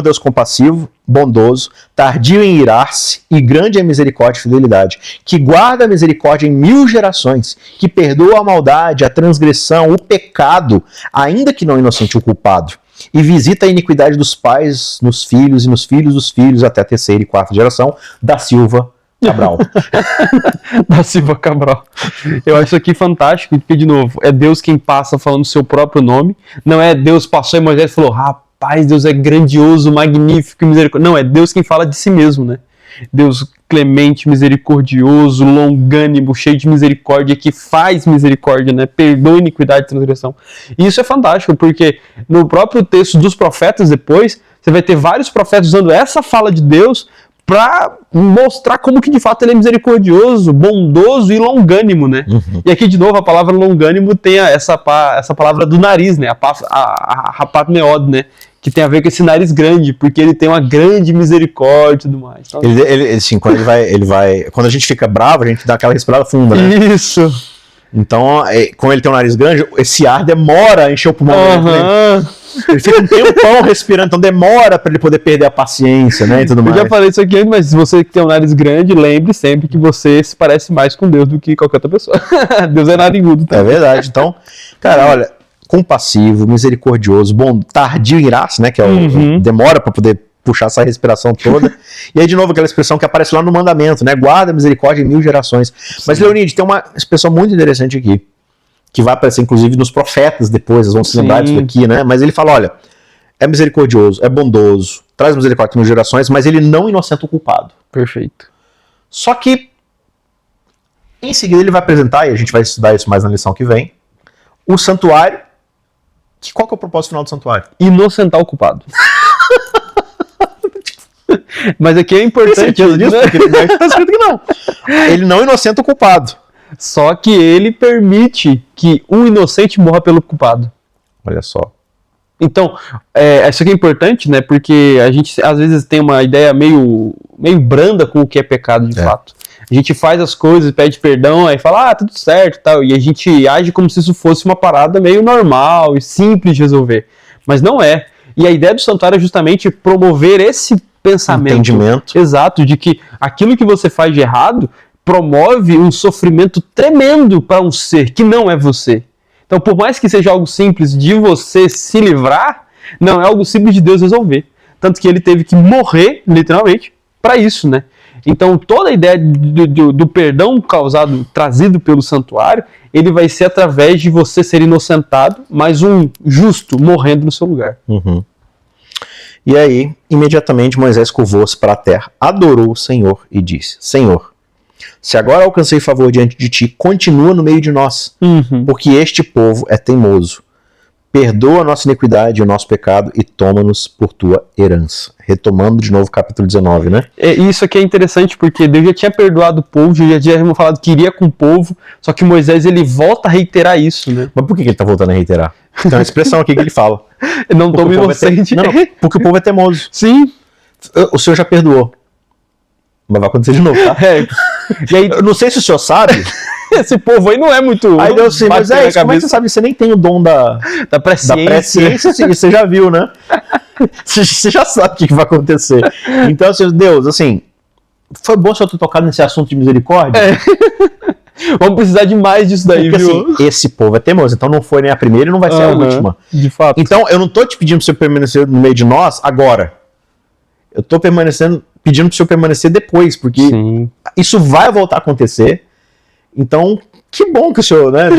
Deus compassivo, bondoso, tardio em irar-se e grande em misericórdia e fidelidade, que guarda a misericórdia em 1000 gerações, que perdoa a maldade, a transgressão, o pecado, ainda que não inocente o culpado, e visita a iniquidade dos pais nos filhos e nos filhos dos filhos até a 3ª e 4ª geração, da Silva Cabral. Da Silva Cabral. Eu acho isso aqui fantástico, porque, de novo, é Deus quem passa falando o seu próprio nome. Não é Deus passou e Moisés falou, rapaz, Deus é grandioso, magnífico e misericordioso. Não, é Deus quem fala de si mesmo, né? Deus clemente, misericordioso, longânimo, cheio de misericórdia, que faz misericórdia, né? Perdoa iniquidade e transgressão. E isso é fantástico, porque no próprio texto dos profetas depois, você vai ter vários profetas usando essa fala de Deus para mostrar como que de fato ele é misericordioso, bondoso e longânimo, né? E aqui de novo a palavra longânimo tem essa palavra do nariz, né? A rapatmeod, né? Que tem a ver com esse nariz grande, porque ele tem uma grande misericórdia e tudo mais. Então, assim, quando ele vai, quando a gente fica bravo, a gente dá aquela respirada funda, né? Isso. Então, como ele tem um nariz grande, esse ar demora a encher o pulmão. Ele fica um tempão respirando, então demora para ele poder perder a paciência, né, e tudo mais. Eu já falei isso aqui antes, mas se você tem um nariz grande, lembre sempre que você se parece mais com Deus do que qualquer outra pessoa. Deus é narigudo. Tá? É verdade. Então, cara, olha, compassivo, misericordioso, bom, tardio em irar-se, né, que é demora para poder puxar essa respiração toda. E aí, de novo, aquela expressão que aparece lá no mandamento, né, guarda a misericórdia em 1000 gerações. Mas, Leonide, tem uma expressão muito interessante aqui, que vai aparecer, inclusive, nos profetas depois, eles vão se lembrar disso aqui, né? Mas ele fala, olha, é misericordioso, é bondoso, traz misericórdia em 1000 gerações, mas ele não inocenta o culpado. Perfeito. Só que, em seguida, ele vai apresentar, e a gente vai estudar isso mais na lição que vem, o santuário. Qual que é o propósito final do santuário? Inocentar o culpado. Mas aqui é importante disso, porque tá escrito que não. Ele não inocenta o culpado. Só que ele permite que um inocente morra pelo culpado. Olha só. Então, isso aqui é importante, né? Porque a gente às vezes tem uma ideia meio branda com o que é pecado de fato. A gente faz as coisas, pede perdão, aí fala, tudo certo, tal. E a gente age como se isso fosse uma parada meio normal e simples de resolver. Mas não é. E a ideia do santuário é justamente promover esse pensamento. Entendimento. Exato, de que aquilo que você faz de errado promove um sofrimento tremendo para um ser que não é você. Então, por mais que seja algo simples de você se livrar, não é algo simples de Deus resolver. Tanto que ele teve que morrer, literalmente, para isso, né? Então, toda a ideia do perdão trazido pelo santuário, ele vai ser através de você ser inocentado, mas um justo morrendo no seu lugar. Uhum. E aí, imediatamente Moisés curvou-se para a terra, adorou o Senhor e disse: Senhor, se agora alcancei favor diante de ti, continua no meio de nós, porque este povo é teimoso. Perdoa a nossa iniquidade e o nosso pecado e toma-nos por tua herança. Retomando de novo o capítulo 19, né? Isso aqui é interessante porque Deus já tinha perdoado o povo, já tinha falado que iria com o povo, só que Moisés ele volta a reiterar isso, né? Mas por que ele tá voltando a reiterar? Tem uma expressão aqui que ele fala. Não tão inocente. Não, porque o povo é teimoso. Sim. O Senhor já perdoou. Mas vai acontecer de novo, tá? E aí, eu não sei se o senhor sabe. Esse povo aí não é muito. Aí Deus assim, mas como é que você sabe? Você nem tem o dom da presciência, você já viu, né? Você já sabe o que vai acontecer. Então, assim, Deus, assim, foi bom o senhor ter tocado nesse assunto de misericórdia. Vamos precisar de mais disso daí, porque, viu? Assim, esse povo é teimoso, então não foi nem a primeira e não vai ser a última. De fato. Então, eu não tô te pedindo para o senhor permanecer no meio de nós agora. Eu tô pedindo para o senhor permanecer depois, porque isso vai voltar a acontecer. Então, que bom que o senhor, né,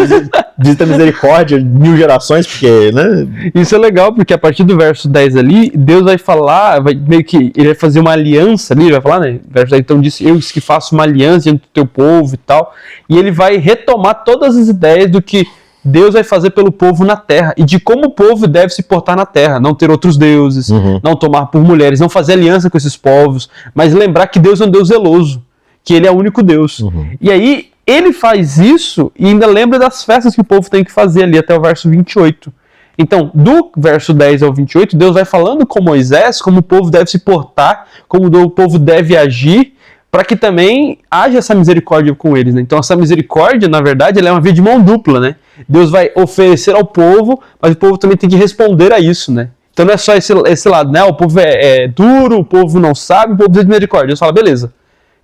visita misericórdia 1000 gerações, porque, né? Isso é legal, porque a partir do verso 10 ali, Deus vai falar, ele vai fazer uma aliança ali, ele vai falar, né? Verso 10, então disse, eu que faço uma aliança diante do teu povo e tal, e ele vai retomar todas as ideias do que Deus vai fazer pelo povo na terra, e de como o povo deve se portar na terra, não ter outros deuses, não tomar por mulheres, não fazer aliança com esses povos, mas lembrar que Deus é um Deus zeloso, que ele é o único Deus. E aí, ele faz isso e ainda lembra das festas que o povo tem que fazer ali até o verso 28. Então, do verso 10 ao 28, Deus vai falando com Moisés como o povo deve se portar, como o povo deve agir, para que também haja essa misericórdia com eles, né? Então, essa misericórdia, na verdade, ela é uma via de mão dupla, né? Deus vai oferecer ao povo, mas o povo também tem que responder a isso, né? Então, não é só esse lado, né? O povo é duro, o povo não sabe, o povo precisa de misericórdia. Deus fala, beleza.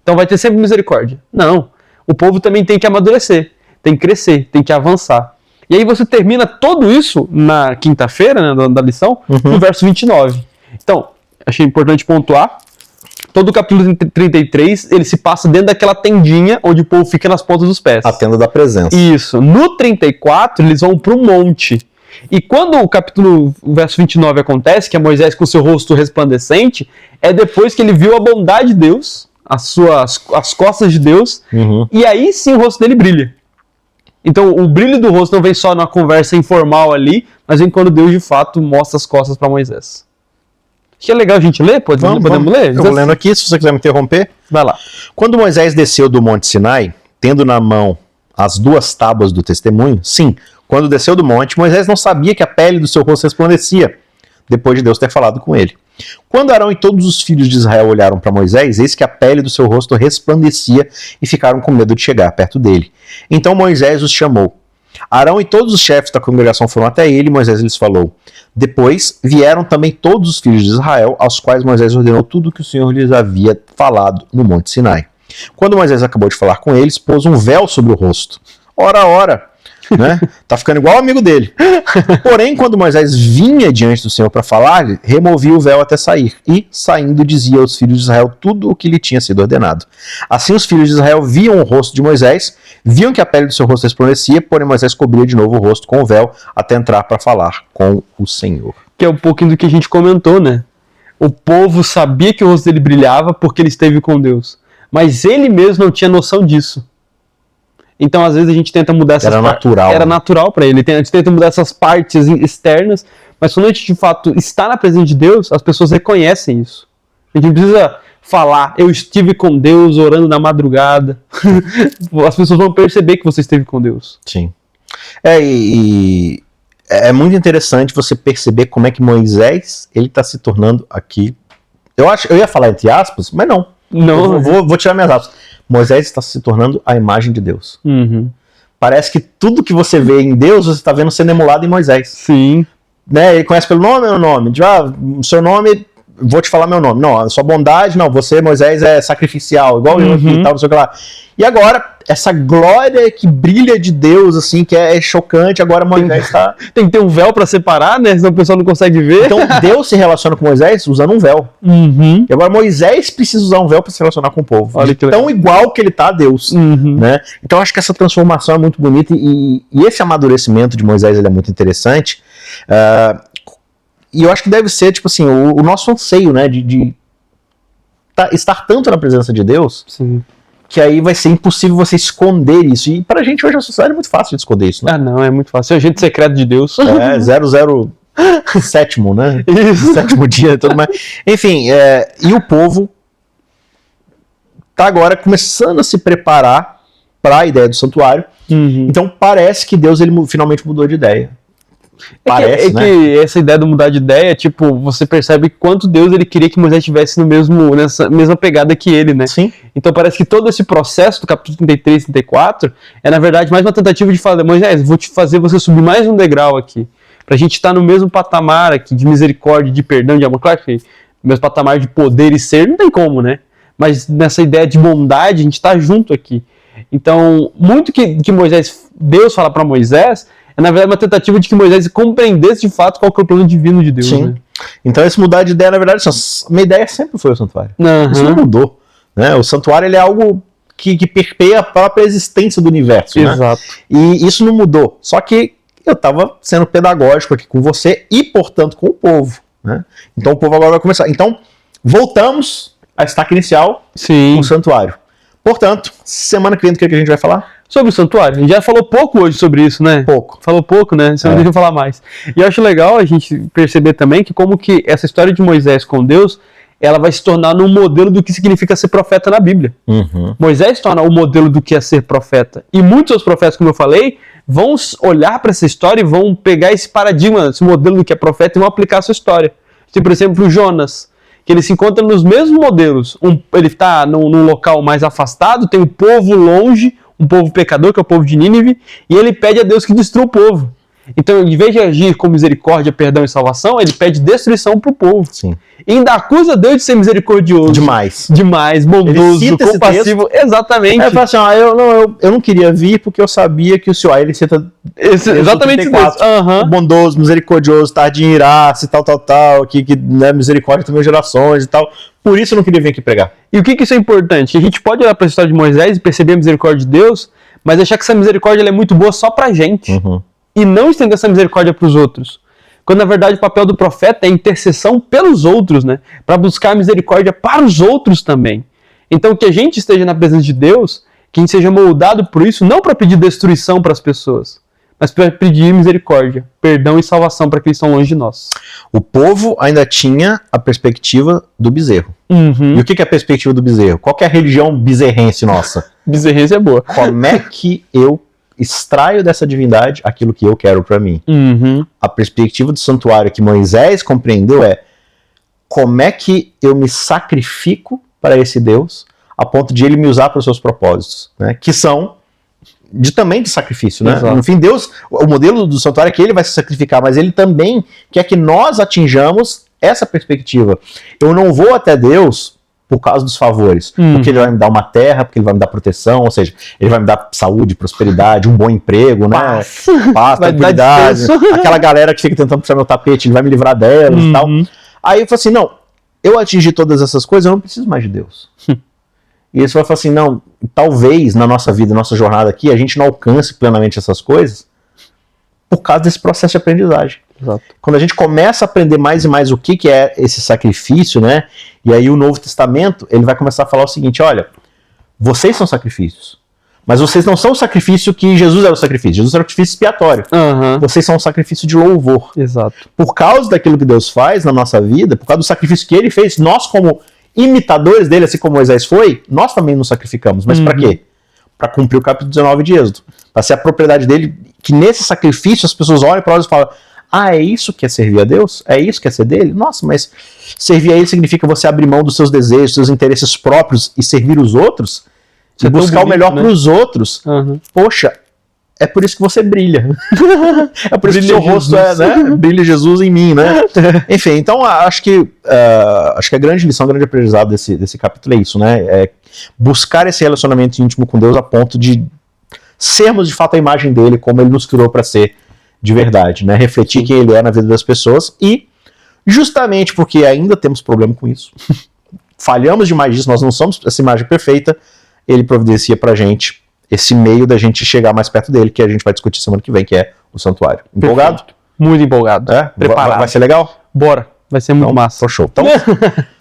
Então, vai ter sempre misericórdia. Não. O povo também tem que amadurecer, tem que crescer, tem que avançar. E aí você termina tudo isso na quinta-feira, né, da lição, no verso 29. Então, achei importante pontuar, todo o capítulo 33, ele se passa dentro daquela tendinha onde o povo fica nas pontas dos pés. A tenda da presença. Isso. No 34, eles vão para o monte. E quando o verso 29 acontece, que é Moisés com seu rosto resplandecente, é depois que ele viu a bondade de Deus, as costas de Deus, e aí sim o rosto dele brilha. Então o brilho do rosto não vem só numa conversa informal ali, mas vem quando Deus de fato mostra as costas para Moisés. Acho que é legal a gente ler? Podemos ler? Eu vou lendo aqui, se você quiser me interromper. Vai lá. Quando Moisés desceu do Monte Sinai, tendo na mão as 2 tábuas do testemunho, sim, quando desceu do monte, Moisés não sabia que a pele do seu rosto resplandecia, depois de Deus ter falado com ele. Quando Arão e todos os filhos de Israel olharam para Moisés, eis que a pele do seu rosto resplandecia e ficaram com medo de chegar perto dele. Então Moisés os chamou. Arão e todos os chefes da congregação foram até ele e Moisés lhes falou. Depois vieram também todos os filhos de Israel, aos quais Moisés ordenou tudo o que o Senhor lhes havia falado no Monte Sinai. Quando Moisés acabou de falar com eles, pôs um véu sobre o rosto. Ora, né? Tá ficando igual o amigo dele. Porém, quando Moisés vinha diante do Senhor para falar, removia o véu até sair, e, saindo, dizia aos filhos de Israel tudo o que lhe tinha sido ordenado. Assim os filhos de Israel viam o rosto de Moisés, viam que a pele do seu rosto resplandecia, porém Moisés cobria de novo o rosto com o véu até entrar para falar com o Senhor. Que é um pouquinho do que a gente comentou, né? O povo sabia que o rosto dele brilhava porque ele esteve com Deus, mas ele mesmo não tinha noção disso. Então, às vezes, a gente tenta mudar essas partes. Natural. Era natural para ele. A gente tenta mudar essas partes externas, mas quando a gente, de fato, está na presença de Deus, as pessoas reconhecem isso. A gente não precisa falar, eu estive com Deus orando na madrugada. As pessoas vão perceber que você esteve com Deus. Sim. É muito interessante você perceber como é que Moisés ele está se tornando aqui. Eu ia falar entre aspas, mas não. Não. Vou tirar minhas aspas. Moisés está se tornando a imagem de Deus. Parece que tudo que você vê em Deus, você está vendo sendo emulado em Moisés. Sim. Né? Ele conhece pelo nome ou nome? Seu nome, vou te falar meu nome. Não, a sua bondade, não, você, Moisés, é sacrificial, igual eu aqui e tal, não sei o que lá. E agora, essa glória que brilha de Deus, assim, que é chocante, agora Moisés está... Tem que ter um véu pra separar, né? Senão o pessoal não consegue ver. Então Deus se relaciona com Moisés usando um véu. Uhum. E agora Moisés precisa usar um véu para se relacionar com o povo. Olha que legal. Tão igual que ele tá a Deus. Uhum. Né? Então acho que essa transformação é muito bonita e esse amadurecimento de Moisés ele é muito interessante. E eu acho que deve ser, tipo assim, o nosso anseio, né? De estar tanto na presença de Deus, Sim. que aí vai ser impossível você esconder isso. E pra gente hoje a sociedade é muito fácil de esconder isso, né? Ah, não, é muito fácil. É o agente secreto de Deus. 007º, né? Isso. 7º dia e tudo mais. Enfim, e o povo tá agora começando a se preparar para a ideia do santuário. Uhum. Então parece que Deus ele finalmente mudou de ideia. Parece, né? Que essa ideia de mudar de ideia, tipo, você percebe quanto Deus ele queria que Moisés estivesse nessa mesma pegada que ele, né? Sim. Então parece que todo esse processo do capítulo 33 e 34 é, na verdade, mais uma tentativa de falar, Moisés, vou te fazer você subir mais um degrau aqui, pra gente estar no mesmo patamar aqui de misericórdia, de perdão, de amor. Claro que no mesmo patamar de poder e ser não tem como, né? Mas nessa ideia de bondade, a gente tá junto aqui. Então, muito que Deus fala pra Moisés, é na verdade uma tentativa de que Moisés compreendesse de fato qual que é o plano divino de Deus. Sim. Né? Então esse mudar de ideia, na verdade, minha ideia sempre foi o santuário. Uhum. Isso não mudou. Né? O santuário ele é algo que perpeia a própria existência do universo. Exato. Né? E isso não mudou. Só que eu estava sendo pedagógico aqui com você e, portanto, com o povo. Né? Então o povo agora vai começar. Então, voltamos à estaca inicial, Sim. o santuário. Portanto, semana que vem do que a gente vai falar? Sobre o santuário. A gente já falou pouco hoje sobre isso, né? Pouco. Falou pouco, né? Você não deixa eu falar mais. E eu acho legal a gente perceber também que como que essa história de Moisés com Deus, ela vai se tornar um modelo do que significa ser profeta na Bíblia. Uhum. Moisés se torna o modelo do que é ser profeta. E muitos dos profetas, como eu falei, vão olhar para essa história e vão pegar esse paradigma, esse modelo do que é profeta e vão aplicar a sua história. Tem, por exemplo, o Jonas, que ele se encontra nos mesmos modelos. Ele está num local mais afastado, tem um povo longe, um povo pecador, que é o povo de Nínive, e ele pede a Deus que destrua o povo. Então, em vez de agir com misericórdia, perdão e salvação, ele pede destruição para o povo. Sim. E ainda acusa Deus de ser misericordioso. Demais, bondoso, compassivo. Exatamente. Ele fala assim, eu não queria vir porque eu sabia que o Senhor... Aí ele cita... Exatamente isso. Uhum. Bondoso, misericordioso, tardio em irar-se, tal, que né, misericórdia também gerações e tal. Por isso eu não queria vir aqui pregar. E o que isso é importante? A gente pode olhar para a história de Moisés e perceber a misericórdia de Deus, mas achar que essa misericórdia ela é muito boa só pra gente. Uhum. E não estender essa misericórdia para os outros. Quando na verdade o papel do profeta é intercessão pelos outros, né? Para buscar a misericórdia para os outros também. Então que a gente esteja na presença de Deus, que a gente seja moldado por isso, não para pedir destruição para as pessoas, mas para pedir misericórdia, perdão e salvação para aqueles que estão longe de nós. O povo ainda tinha a perspectiva do bezerro. Uhum. E o que é a perspectiva do bezerro? Qual que é a religião bezerrense nossa? Bezerrense é boa. Como é que eu extraio dessa divindade aquilo que eu quero para mim? Uhum. A perspectiva do santuário que Moisés compreendeu é como é que eu me sacrifico para esse Deus a ponto de ele me usar para os seus propósitos, né? Que são também de sacrifício, né? Exato. No fim, Deus, o modelo do santuário é que ele vai se sacrificar, mas ele também quer que nós atinjamos essa perspectiva. Eu não vou até Deus por causa dos favores, porque ele vai me dar uma terra, porque ele vai me dar proteção, ou seja, ele vai me dar saúde, prosperidade, um bom emprego, né? Paz, tranquilidade, aquela galera que fica tentando puxar meu tapete, ele vai me livrar delas e tal. Aí eu falo assim, não, eu atingi todas essas coisas, eu não preciso mais de Deus. E você vai falar assim, não, talvez na nossa vida, nossa jornada aqui, a gente não alcance plenamente essas coisas por causa desse processo de aprendizagem. Exato. Quando a gente começa a aprender mais e mais o que é esse sacrifício, né? E aí o Novo Testamento, ele vai começar a falar o seguinte, olha, vocês são sacrifícios, mas vocês não são o sacrifício que Jesus era o sacrifício. Jesus era o sacrifício expiatório. Uhum. Vocês são um sacrifício de louvor. Exato. Por causa daquilo que Deus faz na nossa vida, por causa do sacrifício que ele fez, nós como imitadores dele, assim como Moisés foi, nós também nos sacrificamos. Mas para quê? Para cumprir o capítulo 19 de Êxodo. Para ser a propriedade dele, que nesse sacrifício as pessoas olham para nós e falam, é isso que é servir a Deus? É isso que é ser dele? Nossa, mas servir a ele significa você abrir mão dos seus desejos, dos seus interesses próprios e servir os outros? E buscar o melhor para os outros? Poxa, é por isso que você brilha. É por isso que Brilha seu rosto Jesus. né? Brilha Jesus em mim, né? Enfim, então acho que a grande lição, o grande aprendizado desse capítulo é isso, né? É buscar esse relacionamento íntimo com Deus a ponto de sermos de fato a imagem dele, como ele nos criou para ser de verdade, né? Refletir quem ele é na vida das pessoas e justamente porque ainda temos problema com isso, falhamos demais disso, nós não somos essa imagem perfeita, ele providencia pra gente esse meio da gente chegar mais perto dele, que a gente vai discutir semana que vem, que é o santuário. Empolgado? Perfeito. Muito empolgado. É? Preparado. Vai ser legal? Bora. Vai ser muito Então, massa. tô show. Então,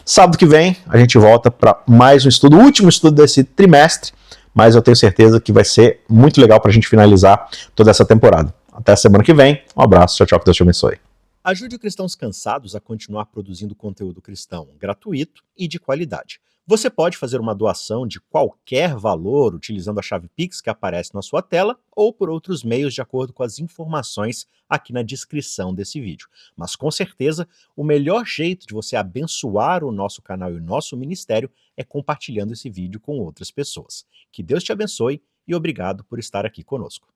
sábado que vem a gente volta para mais um estudo, o último estudo desse trimestre, mas eu tenho certeza que vai ser muito legal pra gente finalizar toda essa temporada. Até a semana que vem. Um abraço. Tchau, tchau. Que Deus te abençoe. Ajude o Cristãos Cansados a continuar produzindo conteúdo cristão gratuito e de qualidade. Você pode fazer uma doação de qualquer valor utilizando a chave Pix que aparece na sua tela ou por outros meios de acordo com as informações aqui na descrição desse vídeo. Mas com certeza, o melhor jeito de você abençoar o nosso canal e o nosso ministério é compartilhando esse vídeo com outras pessoas. Que Deus te abençoe e obrigado por estar aqui conosco.